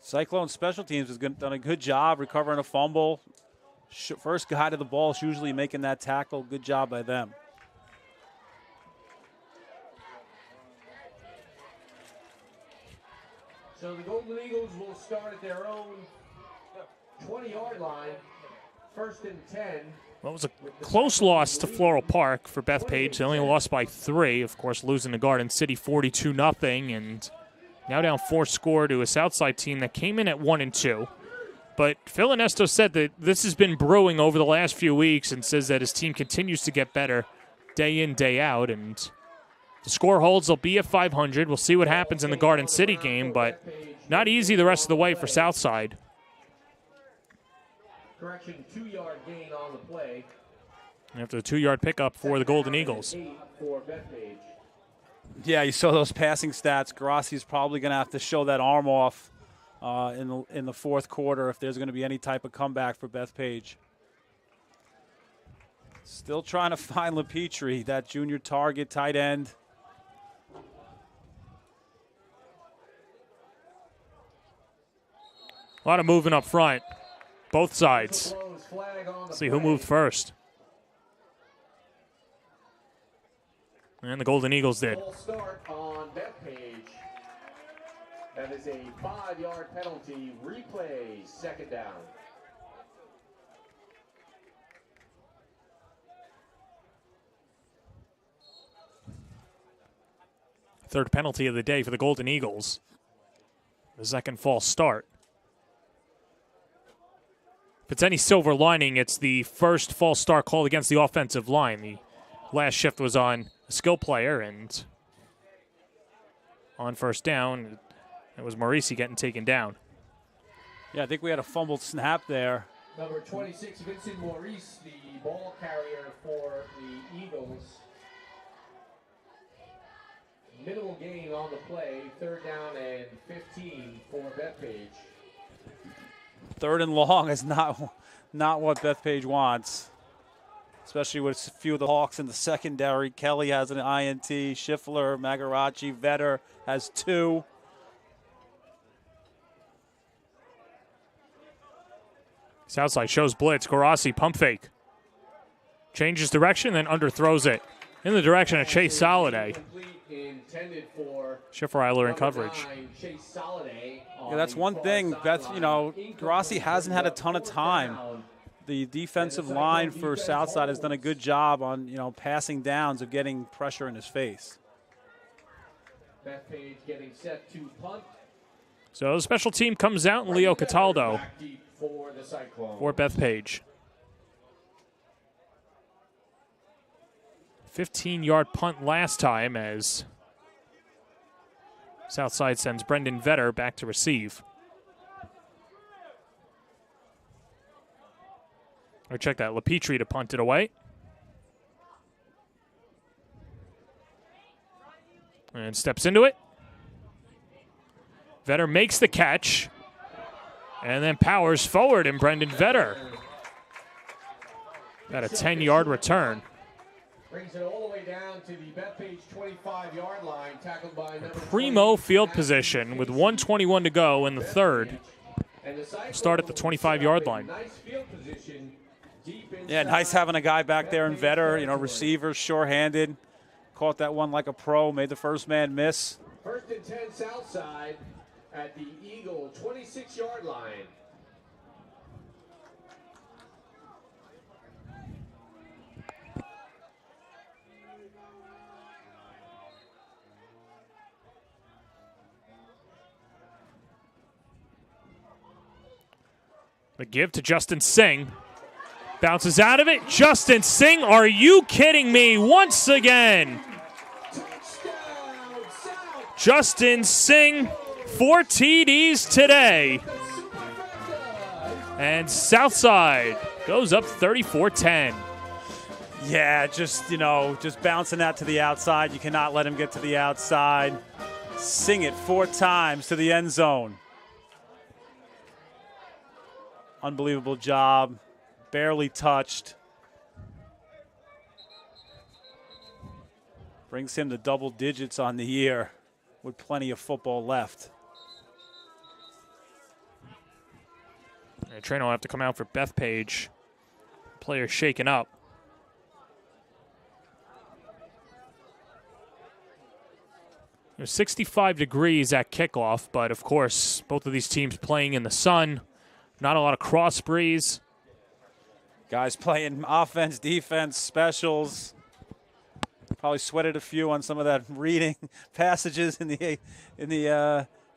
Cyclone Special Teams has done a good job recovering a fumble. First guy to the ball is usually making that tackle. Good job by them. So the Golden Eagles will start at their own 20-yard line. 1st and 10. Well, it was a close loss to Floral Park for Bethpage. They only lost by 3, of course, losing to Garden City 42-0, and now down 4 score to a Southside team that came in at 1-2. But Phil Ernesto said that this has been brewing over the last few weeks and says that his team continues to get better day in, day out, and the score holds. They'll be at 500. We'll see what happens in the Garden City game, but not easy the rest of the way for Southside. Correction, 2-yard gain on the play. After the 2-yard pickup for the Golden Eagles. Yeah, you saw those passing stats. Garassi's probably going to have to show that arm off in the fourth quarter if there's going to be any type of comeback for Bethpage. Still trying to find LePetrie, that junior target tight end. A lot of moving up front. Both sides. See who moved first. And the Golden Eagles did. Start on Bethpage. That is a 5-yard penalty. Replay, 2nd down. Third penalty of the day for the Golden Eagles. The second false start. If it's any silver lining, it's the first false start called against the offensive line. The last shift was on a skill player, and on first down, it was Maurice getting taken down. Yeah, I think we had a fumbled snap there. Number 26, Vincent Maurice, the ball carrier for the Eagles. Minimal gain on the play, 3rd down and 15 for Bethpage. 3rd and long is not what Bethpage wants, especially with a few of the Hawks in the secondary. Kelly has an INT, Schiffler, Magarachi, Vetter has 2. Southside shows blitz. Garassi pump fake. Changes direction, then underthrows it. in the direction of Chase Soliday. Schiffer-Eiler in coverage. Yeah, that's one thing. Grassi hasn't had a ton of time. The defensive line for Southside has done a good job on, passing downs of getting pressure in his face. Bethpage getting set to punt. So the special team comes out, and Leo Cataldo for the Cyclones. for Bethpage. 15-yard punt last time as Southside sends Brendan Vetter back to receive. Or check that, LaPetrie to punt it away. And steps into it. Vetter makes the catch. And then powers forward, and Brendan Vetter. Got a 10-yard return. Brings it all the way down to the Bethpage 25-yard line, tackled by number Primo field position with 1:21 to go in the third. Start at the 25-yard line. Nice field position. Yeah, nice having a guy back there in Vetter, receiver, sure-handed. Caught that one like a pro, made the first man miss. 1st and 10 Southside at the Eagle 26-yard line. The give to Justin Singh. Bounces out of it. Justin Singh, are you kidding me? Once again. Justin Singh, 4 TDs today. And Southside goes up 34-10. Yeah, just bouncing that to the outside. You cannot let him get to the outside. Sing it 4 times to the end zone. Unbelievable job. Barely touched. Brings him to double digits on the year with plenty of football left. Trainer will have to come out for Bethpage. Players shaken up. It was 65 degrees at kickoff, but of course, both of these teams playing in the sun. Not a lot of cross breeze. Guys playing offense, defense, specials. Probably sweated a few on some of that reading passages in the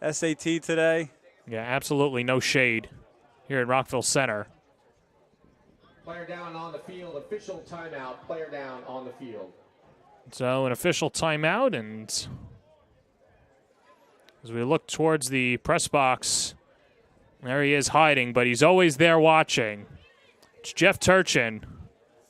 SAT today. Yeah, absolutely no shade here at Rockville Center. Player down on the field. Official timeout. Player down on the field. So an official timeout, and as we look towards the press box, there he is hiding, but he's always there watching. It's Jeff Turchin,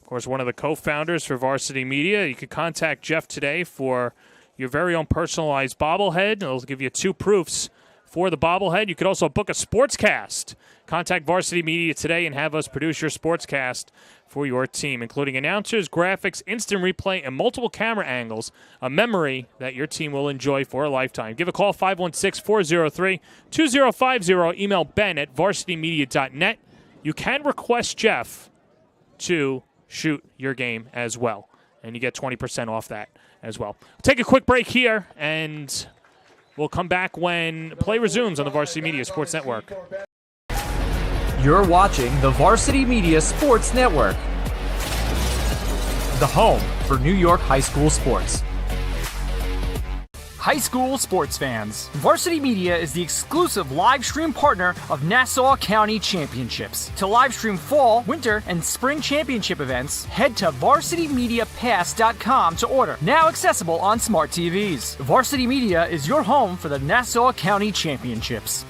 of course, one of the co-founders for Varsity Media. You can contact Jeff today for your very own personalized bobblehead. It'll give you 2 proofs for the bobblehead. You could also book a sportscast. Contact Varsity Media today and have us produce your sportscast for your team, including announcers, graphics, instant replay, and multiple camera angles, a memory that your team will enjoy for a lifetime. Give a call, 516-403-2050. Email ben@varsitymedia.net. You can request Jeff to shoot your game as well, and you get 20% off that as well. We'll take a quick break here, and we'll come back when play resumes on the Varsity Media Sports Network. You're watching the Varsity Media Sports Network, the home for New York high school sports. High school sports fans, Varsity Media is the exclusive live stream partner of Nassau County Championships. To live stream fall, winter, and spring championship events, head to varsitymediapass.com to order. Now accessible on smart TVs. Varsity Media is your home for the Nassau County Championships.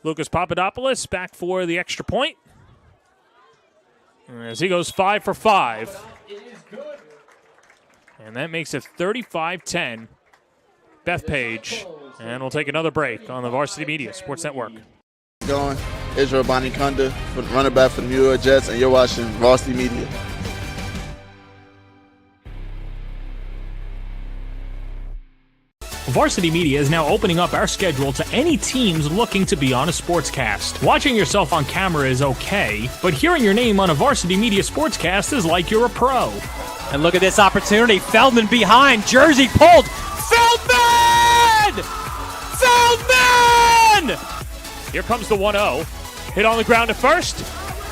Lucas Papadopoulos back for the extra point. As he goes 5 for 5. And that makes it 35-10. Bethpage. And we'll take another break on the Varsity Media Sports Network. Going, Israel Bonikunda, running back for the New York Jets, and you're watching Varsity Media. Varsity Media is now opening up our schedule to any teams looking to be on a sportscast. Watching yourself on camera is okay, but hearing your name on a Varsity Media sportscast is like you're a pro. And look at this opportunity. Feldman behind. Jersey pulled. Feldman! Feldman! Here comes the 1-0. Hit on the ground at first.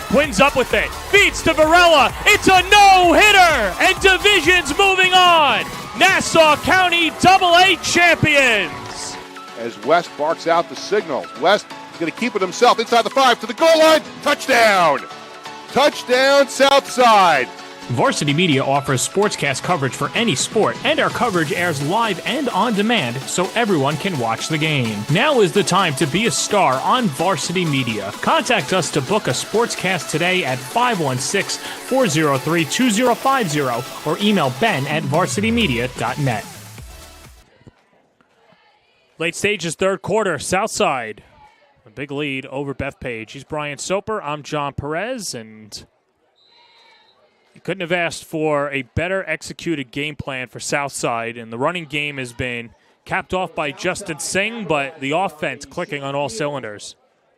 Twins up with it. Feeds to Varela. It's a no-hitter. And Division's moving on. Nassau County AA champions. As West barks out the signal. West is going to keep it himself inside the 5 to the goal line. Touchdown! Touchdown, Southside. Varsity Media offers sportscast coverage for any sport, and our coverage airs live and on demand so everyone can watch the game. Now is the time to be a star on Varsity Media. Contact us to book a sportscast today at 516-403-2050 or email ben@varsitymedia.net. Late stages, third quarter, Southside. A big lead over Bethpage. He's Brian Soper. I'm John Perez, and you couldn't have asked for a better executed game plan for Southside, and the running game has been capped off by Justin Singh, but the offense clicking on all cylinders.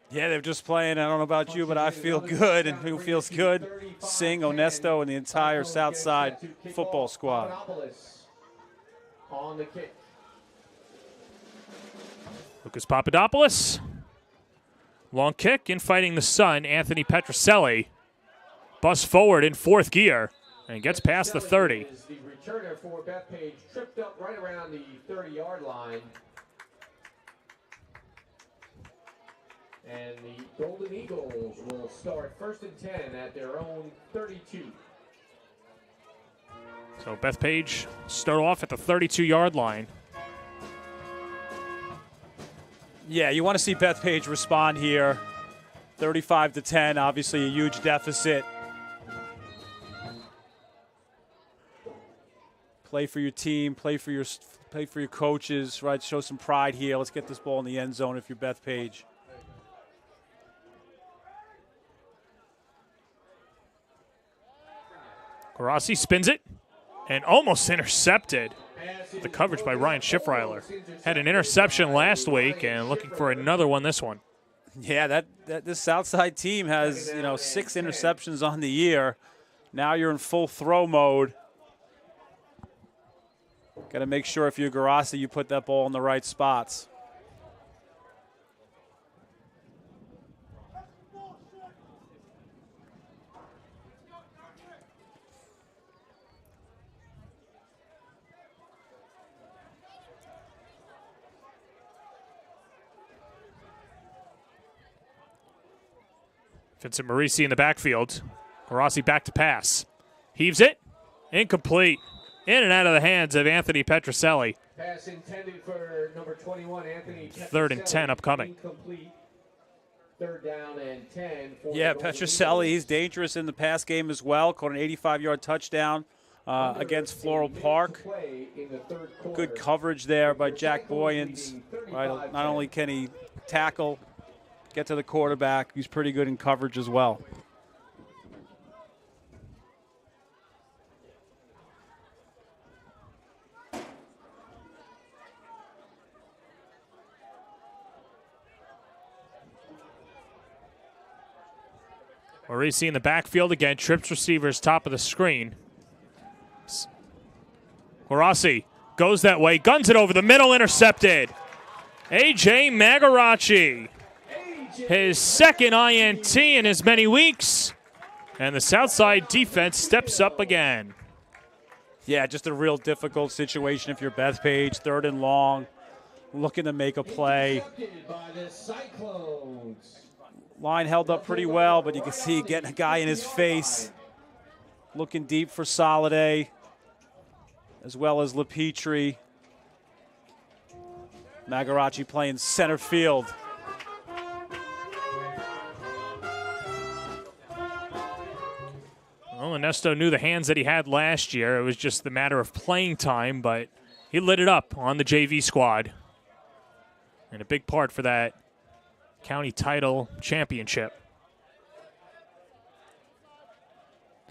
Yeah, they're just playing, I don't know about you, but I feel good. And who feels good? Singh, Onesto, and the entire Southside football squad. On the kick. Lucas Papadopoulos. Long kick, infighting the son, Anthony Petroselli. Bus forward in fourth gear and gets past the 30. The returner for Bethpage tripped up right around the 30-yard line. And the Golden Eagles will start 1st and 10 at their own 32. So Bethpage start off at the 32-yard line. Yeah, you want to see Bethpage respond here. 35-10, obviously a huge deficit. Play for your team, play for your coaches, right? Show some pride here. Let's get this ball in the end zone if you're Bethpage. Garassi spins it and almost intercepted. The coverage by Ryan Schiffreiler. Had an interception last week and looking for another one this one. Yeah, this Southside team has 6 interceptions on the year. Now you're in full throw mode. Got to make sure if you're Garassi, you put that ball in the right spots. Vincent Marisi in the backfield. Garassi back to pass. Heaves it. Incomplete. In and out of the hands of Anthony Petroselli. Pass intended for number 21, Anthony Petroselli. 3rd and 10 upcoming. Incomplete. 3rd down and 10. Yeah, Petroselli, he's dangerous in the pass game as well. Caught an 85-yard touchdown against Floral Park. Good coverage there by Jack Boyens. Right, not only can he tackle, get to the quarterback, he's pretty good in coverage as well. Marisi in the backfield again. Trips receivers top of the screen. Garassi goes that way. Guns it over the middle. Intercepted. A.J. Magarachi. His second INT in as many weeks. And the Southside defense steps up again. Yeah, just a real difficult situation if you're Bethpage. 3rd and long. Looking to make a play. Line held up pretty well, but you can see getting a guy in his face. Looking deep for Soliday, as well as LePetrie. Magarachi playing center field. Well, Ernesto knew the hands that he had last year. It was just the matter of playing time, but he lit it up on the JV squad. And a big part for that county title championship.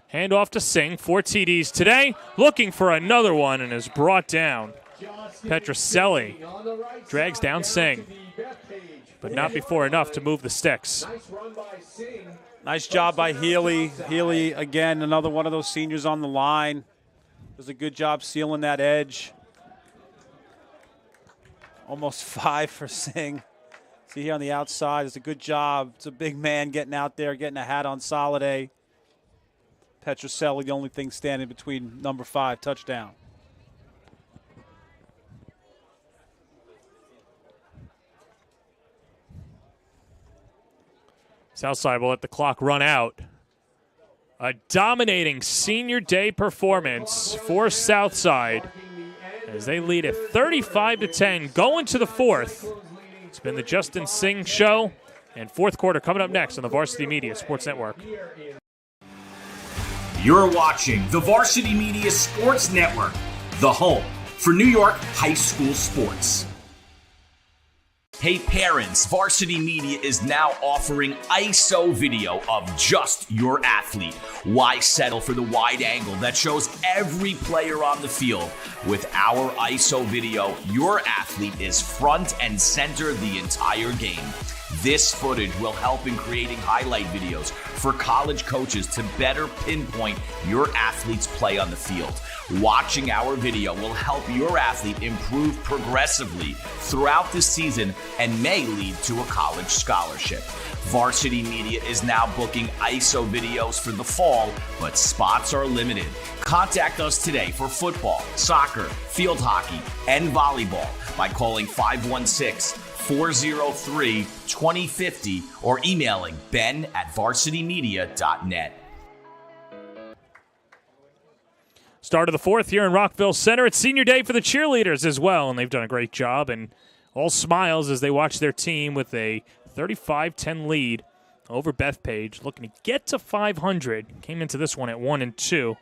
Hand off to Singh, 4 TDs today, looking for another one and is brought down. Petroselli drags down Singh, but not before enough to move the sticks. Nice job by Healy. Healy, again, another one of those seniors on the line. Does a good job sealing that edge. Almost 5 for Singh. See here on the outside, does a good job. It's a big man getting out there, getting a hat on Soliday. Petroselli, the only thing standing between number 5, touchdown. Southside will let the clock run out. A dominating senior day performance for Southside as they lead at 35-10 going to the fourth. It's been the Justin Singh Show, and fourth quarter coming up next on the Varsity Media Sports Network. You're watching the Varsity Media Sports Network, the home for New York high school sports. Hey parents, Varsity Media is now offering ISO video of just your athlete. Why settle for the wide angle that shows every player on the field? With our ISO video, your athlete is front and center the entire game. This footage will help in creating highlight videos for college coaches to better pinpoint your athlete's play on the field. Watching our video will help your athlete improve progressively throughout the season and may lead to a college scholarship. Varsity Media is now booking ISO videos for the fall, but spots are limited. Contact us today for football, soccer, field hockey, and volleyball by calling 516-403-2050 or emailing ben@varsitymedia.net. Start of the fourth here in Rockville Center. It's senior day for the cheerleaders as well, and they've done a great job. And all smiles as they watch their team with a 35-10 lead over Bethpage, looking to get to 500. Came into this one at 1-2.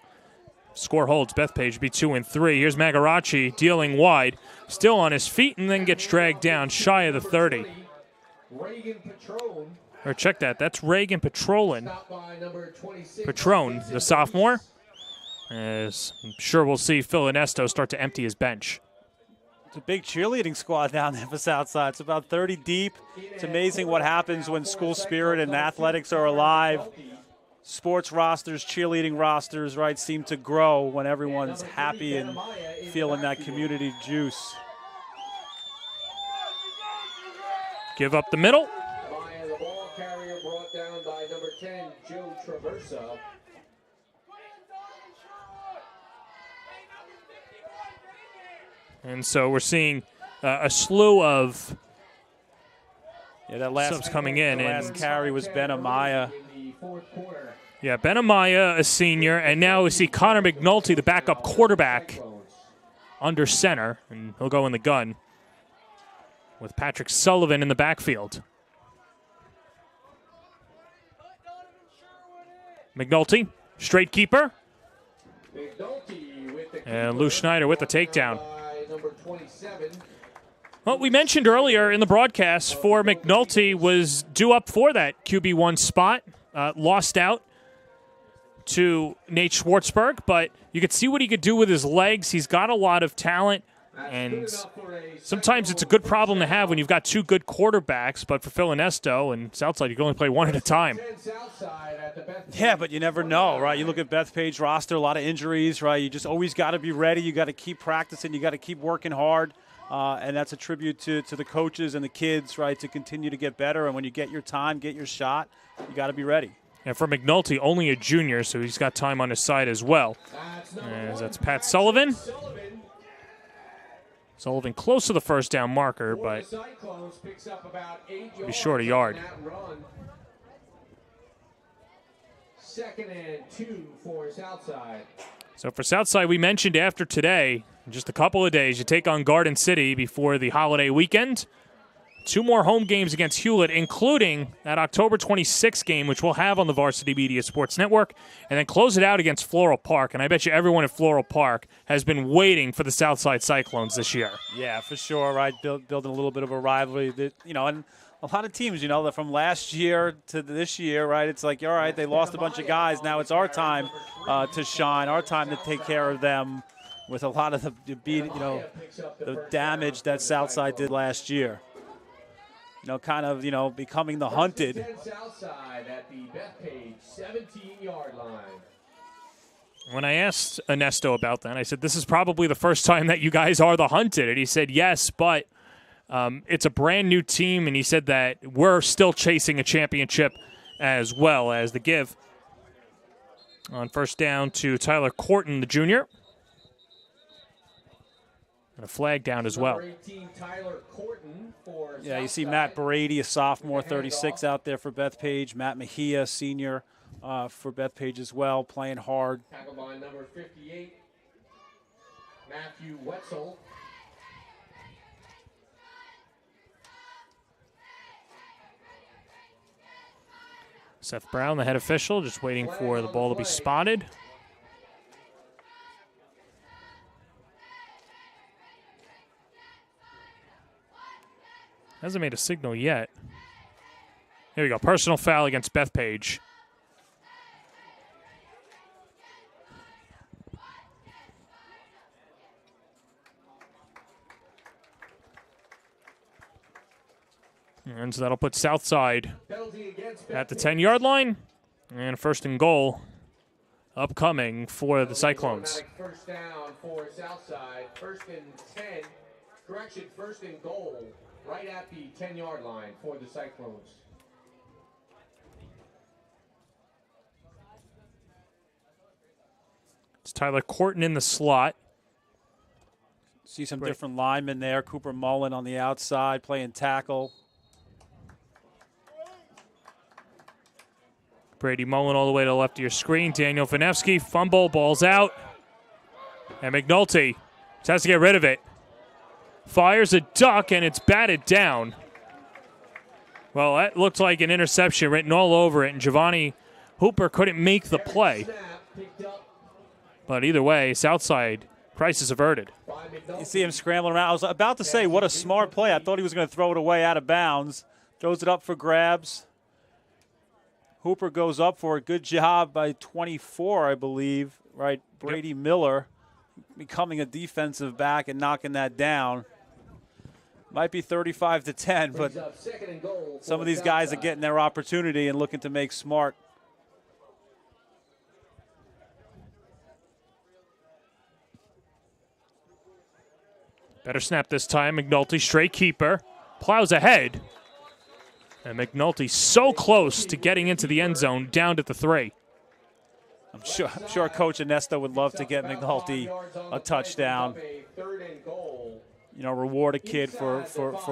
Score holds. Bethpage be 2-3. Here's Magarachi dealing wide, still on his feet, and then gets dragged down shy of the 30. Or check that. That's Reagan Patrone, the sophomore. As I'm sure we'll see Phil Inesto start to empty his bench. It's a big cheerleading squad down there for Southside. It's about 30 deep. It's amazing what happens when school spirit and athletics are alive. Sports rosters, cheerleading rosters, right, seem to grow when everyone's happy and feeling that community juice. Give up the middle. The ball carrier brought down by number 10, Joe Traversa. And so we're seeing a slew of that last subs coming in. The last carry was Ben Amaya. Yeah, Ben Amaya, a senior, and now we see Connor McNulty, the backup quarterback, under center, and he'll go in the gun with Patrick Sullivan in the backfield. McNulty, straight keeper, and Lou Schneider with the takedown. Well, we mentioned earlier in the broadcast for McNulty was due up for that QB1 spot, lost out to Nate Schwartzberg, but you could see what he could do with his legs. He's got a lot of talent, and sometimes it's a good problem to have when you've got two good quarterbacks, but for Phil Inesto and Southside, you can only play one at a time. Yeah, but you never know, right? You look at Bethpage roster, a lot of injuries, right? You just always got to be ready. You got to keep practicing. You got to keep working hard, and that's a tribute to the coaches and the kids, right, to continue to get better. And when you get your time, get your shot, you got to be ready. And for McNulty, only a junior, so he's got time on his side as well. As that's Pat Sullivan. Sullivan close to the first down marker, but be short a yard. 2nd and 2 for Southside. So for Southside, we mentioned after today, in just a couple of days, you take on Garden City before the holiday weekend. 2 more home games against Hewlett, including that October 26th game, which we'll have on the Varsity Media Sports Network, and then close it out against Floral Park. And I bet you everyone at Floral Park has been waiting for the Southside Cyclones this year. Yeah, for sure, right? Building a little bit of a rivalry, that, and a lot of teams, that from last year to this year, right, it's like, all right, they lost a bunch of guys. Now it's our time to shine, our time to take care of them. with a lot of the damage that Southside did last year. Kind of, becoming the hunted. Southside at the Bethpage 17-yard line. When I asked Ernesto about that, I said, this is probably the first time that you guys are the hunted. And he said, yes, but it's a brand new team. And he said that we're still chasing a championship as well as the give. On first down to Tyler Corton, the junior. And a flag down as well. 18, Tyler Corton for yeah, you see Matt Brady, a sophomore, 36 out there for Bethpage. Matt Mejia, senior for Bethpage as well, playing hard. Tackle by number 58, Matthew Wetzel. Seth Brown, the head official, just waiting for the ball to be spotted. Hasn't made a signal yet. Here we go. Personal foul against Bethpage. And so that'll put Southside at the 10-yard line. And first and goal upcoming for the Cyclones. First down for Southside. First and 10. Correction, first and goal right at the 10-yard line for the Cyclones. It's Tyler Corton in the slot. See some different linemen there. Cooper Mullen on the outside playing tackle. Brady Mullen all the way to the left of your screen. Daniel Vanevsky, fumble, ball's out. And McNulty has to get rid of it. Fires a duck, and it's batted down. Well, that looked like an interception written all over it, and Giovanni Hooper couldn't make the play. But either way, Southside, crisis averted. You see him scrambling around. I was about to say, what a smart play. I thought he was going to throw it away out of bounds. Throws it up for grabs. Hooper goes up for a good job by 24, I believe, right? Brady Miller becoming a defensive back and knocking that down. Might be 35-10, but some of these guys are getting their opportunity and looking to make smart. Better snap this time. McNulty, straight keeper, plows ahead. And McNulty so close to getting into the end zone, down to the 3. I'm sure Coach Ernesto would love to get McNulty a touchdown. Reward a kid for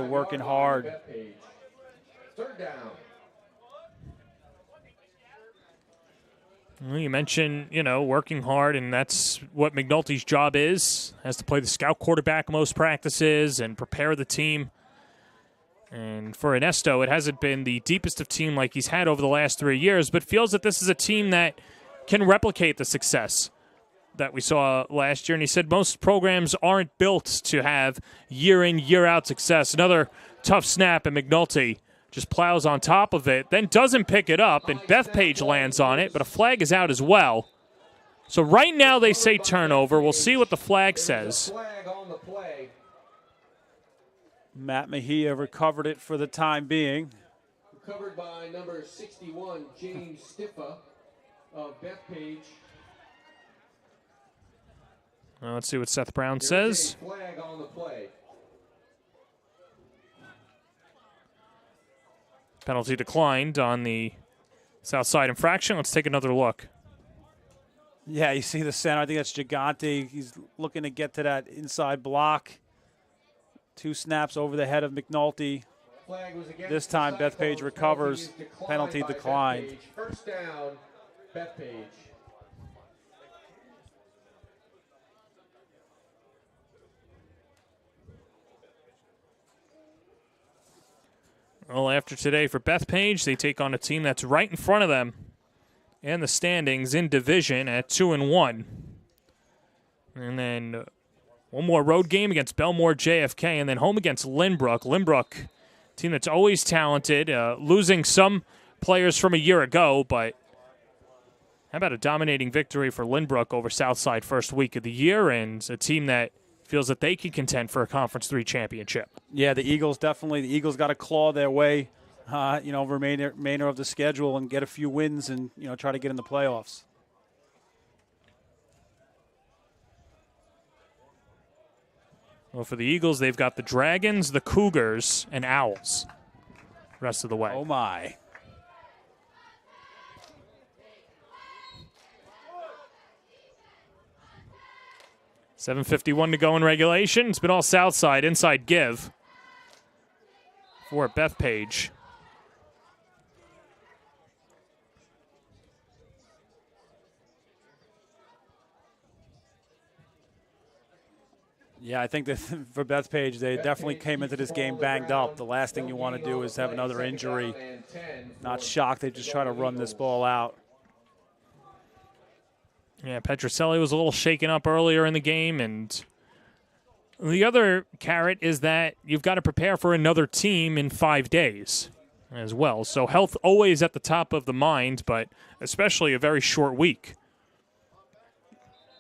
working hard. Third down. Well, you mentioned, working hard, and that's what McNulty's job is. Has to play the scout quarterback most practices and prepare the team. And for Ernesto, it hasn't been the deepest of team like he's had over the last 3 years, but feels that this is a team that can replicate the success that we saw last year. And he said most programs aren't built to have year-in, year-out success. Another tough snap, and McNulty just plows on top of it, then doesn't pick it up, and Bethpage lands on it, but a flag is out as well. So right now they say turnover. We'll see what the flag says. Matt Mejia recovered it for the time being. Recovered by number 61, James Stiffa of Bethpage. Well, let's see what Seth Brown says. Flag on the play. Penalty declined on the Southside infraction. Let's take another look. Yeah, you see the center. I think that's Gigante. He's looking to get to that inside block. 2 snaps over the head of McNulty. This time Bethpage recovers. Penalty declined. First down, Bethpage. Well, after today for Bethpage, they take on a team that's right in front of them in the standings in division at 2-1. And then one more road game against Belmore JFK, and then home against Lynbrook. Lynbrook, team that's always talented, losing some players from a year ago, but How about a dominating victory for Lynbrook over Southside first week of the year, and a team that feels that they can contend for a Conference 3 championship? Yeah, the Eagles got to claw their way, remainder of the schedule and get a few wins and, try to get in the playoffs. Well, for the Eagles, they've got the Dragons, the Cougars, and Owls rest of the way. Oh, my. $7:51 to go in regulation. It's been all Southside, inside give for Bethpage. Yeah, I think that for Bethpage, they definitely came into this game banged up. The last thing you want to do is have another injury. Not shocked. They just try to run this ball out. Yeah, Petroselli was a little shaken up earlier in the game, and the other carrot is that you've got to prepare for another team in 5 days as well. So health always at the top of the mind, but especially a very short week.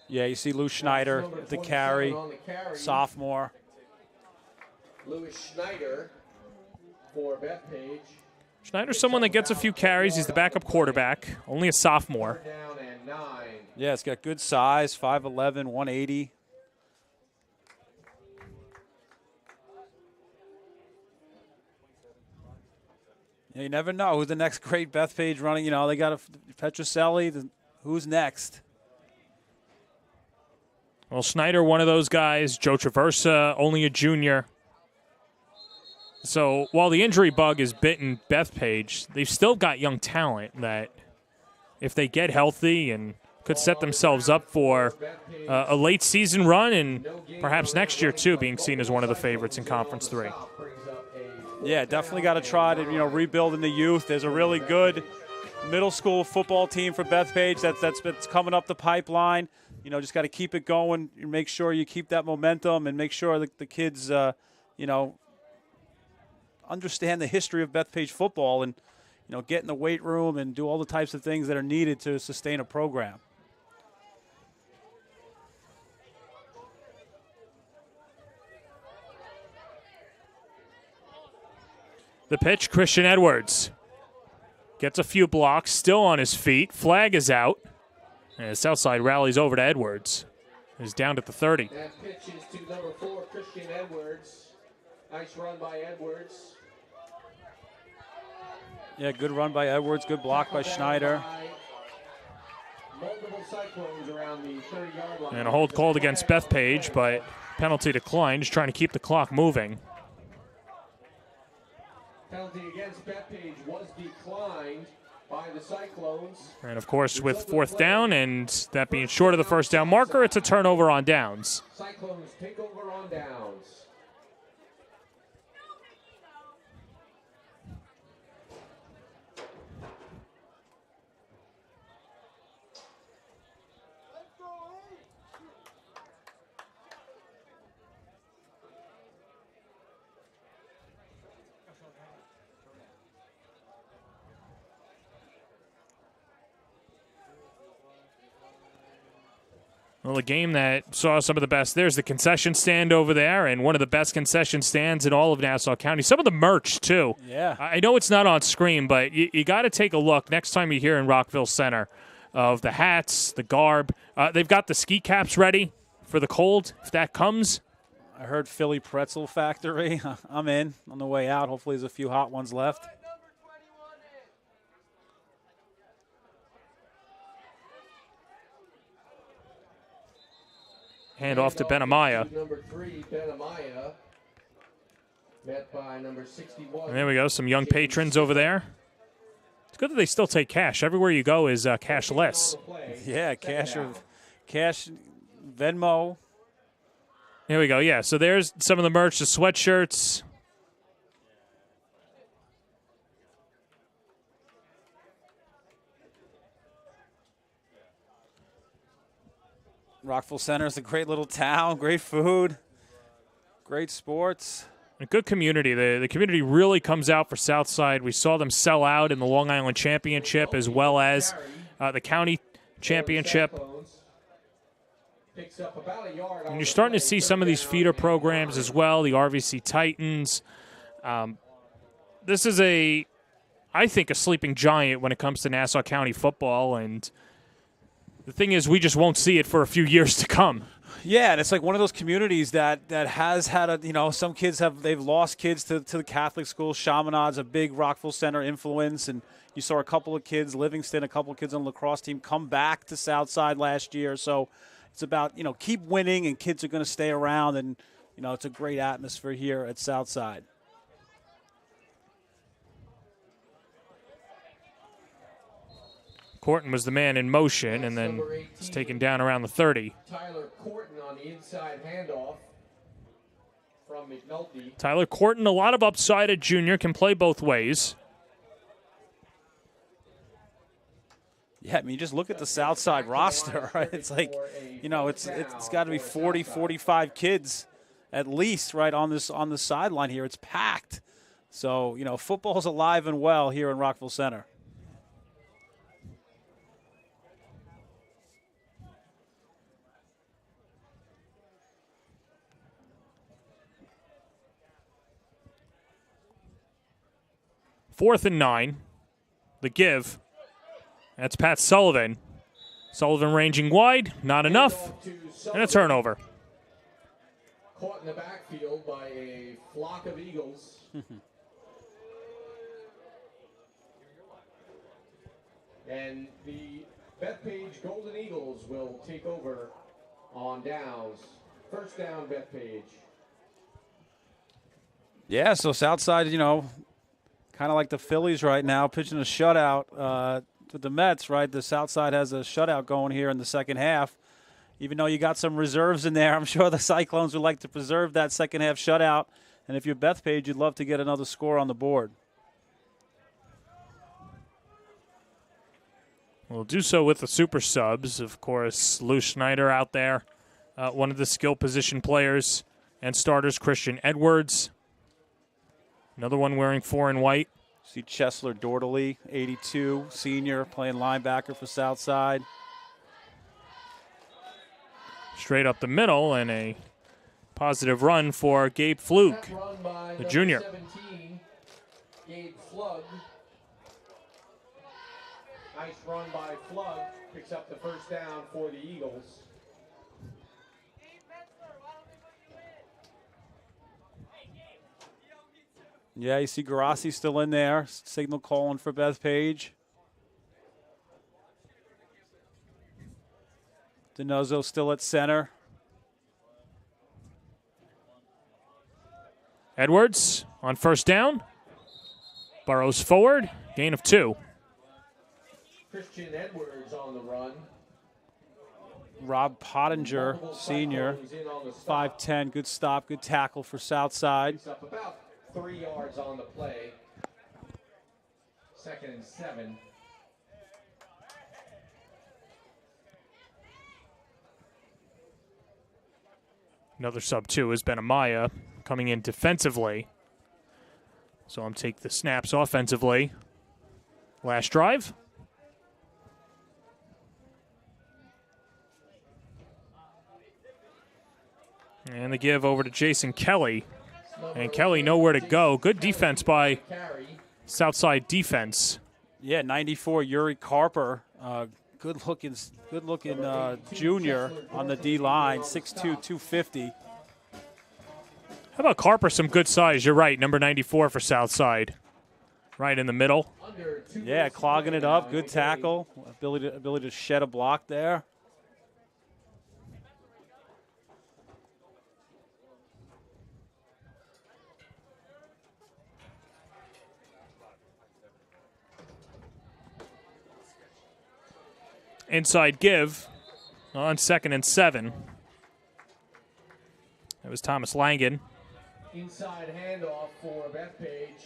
Yeah, you see Lou Schneider, the carry, sophomore. Louis Schneider for Bethpage. Schneider's someone that gets a few carries. He's the backup quarterback, only a sophomore. Yeah, it's got good size, 5'11", 180. Yeah, you never know who the next great Bethpage running. They got a Petroselli. Who's next? Well, Schneider, one of those guys. Joe Traversa, only a junior. So while the injury bug has bitten Bethpage, they've still got young talent that, if they get healthy, and could set themselves up for a late season run, and perhaps next year too, being seen as one of the favorites in Conference 3. Yeah, definitely got to try to rebuild in the youth. There's a really good middle school football team for Bethpage that's coming up the pipeline. Just got to keep it going. Make sure you keep that momentum and make sure that the kids, understand the history of Bethpage football and, get in the weight room and do all the types of things that are needed to sustain a program. The pitch, Christian Edwards gets a few blocks, still on his feet. Flag is out. And Southside rallies over to Edwards. He's down at the 30. That pitch is to number 4, Christian Edwards. Nice run by Edwards. Yeah, good run by Edwards. Good block by Schneider. Multiple Cyclones around the 30-yard line. And a hold called against Bethpage, but penalty declined. Just trying to keep the clock moving. Penalty against Bethpage was declined by the Cyclones. And, of course, with 4th down and that being short of the first down marker, it's a turnover on downs. Cyclones take over on downs. Well, a game that saw some of the best. There's the concession stand over there, and one of the best concession stands in all of Nassau County. Some of the merch, too. Yeah. I know it's not on screen, but you got to take a look next time you're here in Rockville Center of the hats, the garb. They've got the ski caps ready for the cold, if that comes. I heard Philly Pretzel Factory. I'm in on the way out. Hopefully there's a few hot ones left. Hand off to Benamaya. Number 3, Benamaya, met by number 61. And there we go, some young patrons over there. It's good that they still take cash. Everywhere you go is cashless. Yeah, cash, Venmo. Here we go, yeah. So there's some of the merch, the sweatshirts. Rockville Center is a great little town, great food, great sports. A good community. The community really comes out for Southside. We saw them sell out in the Long Island Championship as well as the county championship. Picks up about a yard And you're starting to see some of these feeder programs as well, the RVC Titans. This is I think, a sleeping giant when it comes to Nassau County football, and the thing is we just won't see it for a few years to come. Yeah, and it's like one of those communities that has had some kids they've lost kids to the Catholic school. Chaminade's a big Rockville Center influence, and you saw a couple of kids, Livingston, a couple of kids on the lacrosse team come back to Southside last year. So it's about, keep winning, and kids are going to stay around, and, it's a great atmosphere here at Southside. Corton was the man in motion, and then it's taken down around the 30. Tyler Corton on the inside handoff from McNulty. Tyler Corton, a lot of upside at junior, can play both ways. Yeah, I mean, just look at the Southside roster, right? It's like, it's got to be 40, 45 kids at least, right, on the sideline here. It's packed. So, football's alive and well here in Rockville Center. Fourth and 9. The give. That's Pat Sullivan. Sullivan ranging wide, not enough, and a turnover. Caught in the backfield by a flock of Eagles. And the Bethpage Golden Eagles will take over on downs. First down, Bethpage. Yeah, so Southside, kind of like the Phillies right now, pitching a shutout to the Mets, right? The Southside has a shutout going here in the second half. Even though you got some reserves in there, I'm sure the Cyclones would like to preserve that second half shutout. And if you're Bethpage, you'd love to get another score on the board. We'll do so with the super subs. Of course, Lou Schneider out there, one of the skill position players, and starters Christian Edwards. Another one wearing 4 and white. See Chesler Dortley, 82, senior, playing linebacker for Southside. Straight up the middle, and a positive run for Gabe Flug, the junior. 17, Gabe Flug. Nice run by Flug. Picks up the first down for the Eagles. Yeah, you see Garassi still in there. Signal calling for Bethpage. Donoso still at center. Edwards on first down. Burrows forward. Gain of 2. Christian Edwards on the run. Rob Pottinger, senior, 5'10", good stop, good tackle for Southside. Picks up about 3 yards on the play. 2nd and 7. Another sub 2 is Benamaya coming in defensively. So I'm take the snaps offensively. Last drive. And the give over to Jason Kelly. And Kelly nowhere to go. Good defense by Southside defense. Yeah, 94 Yuri Carper, good looking junior on the D line, 6'2", 250. How about Carper? Some good size. You're right. Number 94 for Southside. Right in the middle. Yeah, clogging it up. Good tackle. Ability to shed a block there. Inside give on 2nd and 7. That was Thomas Langan. Inside handoff for Bethpage.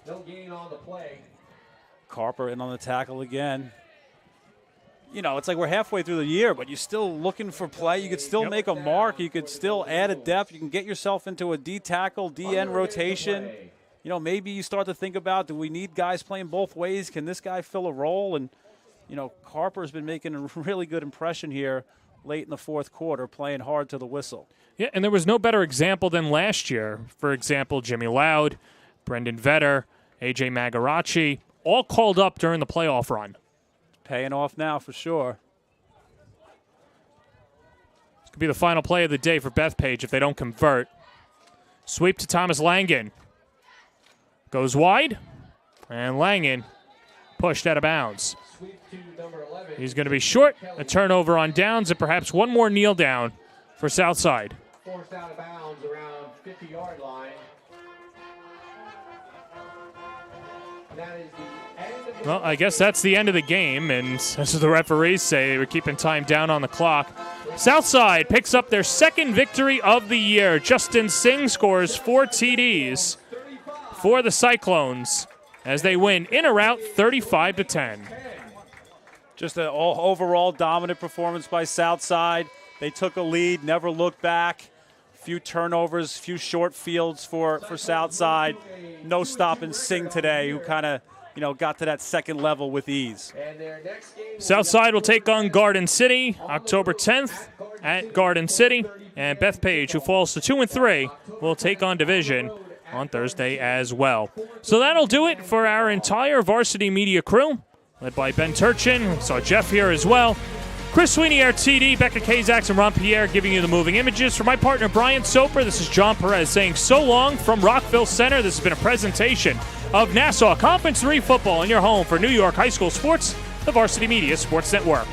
No gain on the play. Carper in on the tackle again. It's like we're halfway through the year, but you're still looking for play. You could still make a mark. You could still add a depth. You can get yourself into a D tackle, DN rotation. Maybe you start to think about, do we need guys playing both ways? Can this guy fill a role? And Harper's been making a really good impression here late in the fourth quarter, playing hard to the whistle. Yeah, and there was no better example than last year. For example, Jimmy Loud, Brendan Vetter, A.J. Magarachi, all called up during the playoff run. Paying off now for sure. This could be the final play of the day for Bethpage if they don't convert. Sweep to Thomas Langen. Goes wide, and Langen pushed out of bounds. He's going to be short, a turnover on downs, and perhaps one more kneel down for Southside. Forced out of bounds around 50-yard line. That is the end of the Well, I guess that's the end of the game, and as the referees say, they were keeping time down on the clock. Southside picks up their second victory of the year. Justin Singh scores 4 TDs for the Cyclones as they win in or out 35-10. Just an overall dominant performance by Southside. They took a lead, never looked back. Few turnovers, few short fields for Southside. No stopping Singh today, who kind of got to that second level with ease. Southside will take on Garden City October 10th at Garden City, and Bethpage, who falls to 2-3, will take on Division on Thursday as well. So that'll do it for our entire Varsity Media crew, led by Ben Turchin. We saw Jeff here as well. Chris Sweeney, our TD, Becca Kazaks, and Ron Pierre giving you the moving images. For my partner, Brian Soper, this is John Perez saying so long from Rockville Center. This has been a presentation of Nassau Conference 3 football in your home for New York high school sports, the Varsity Media Sports Network.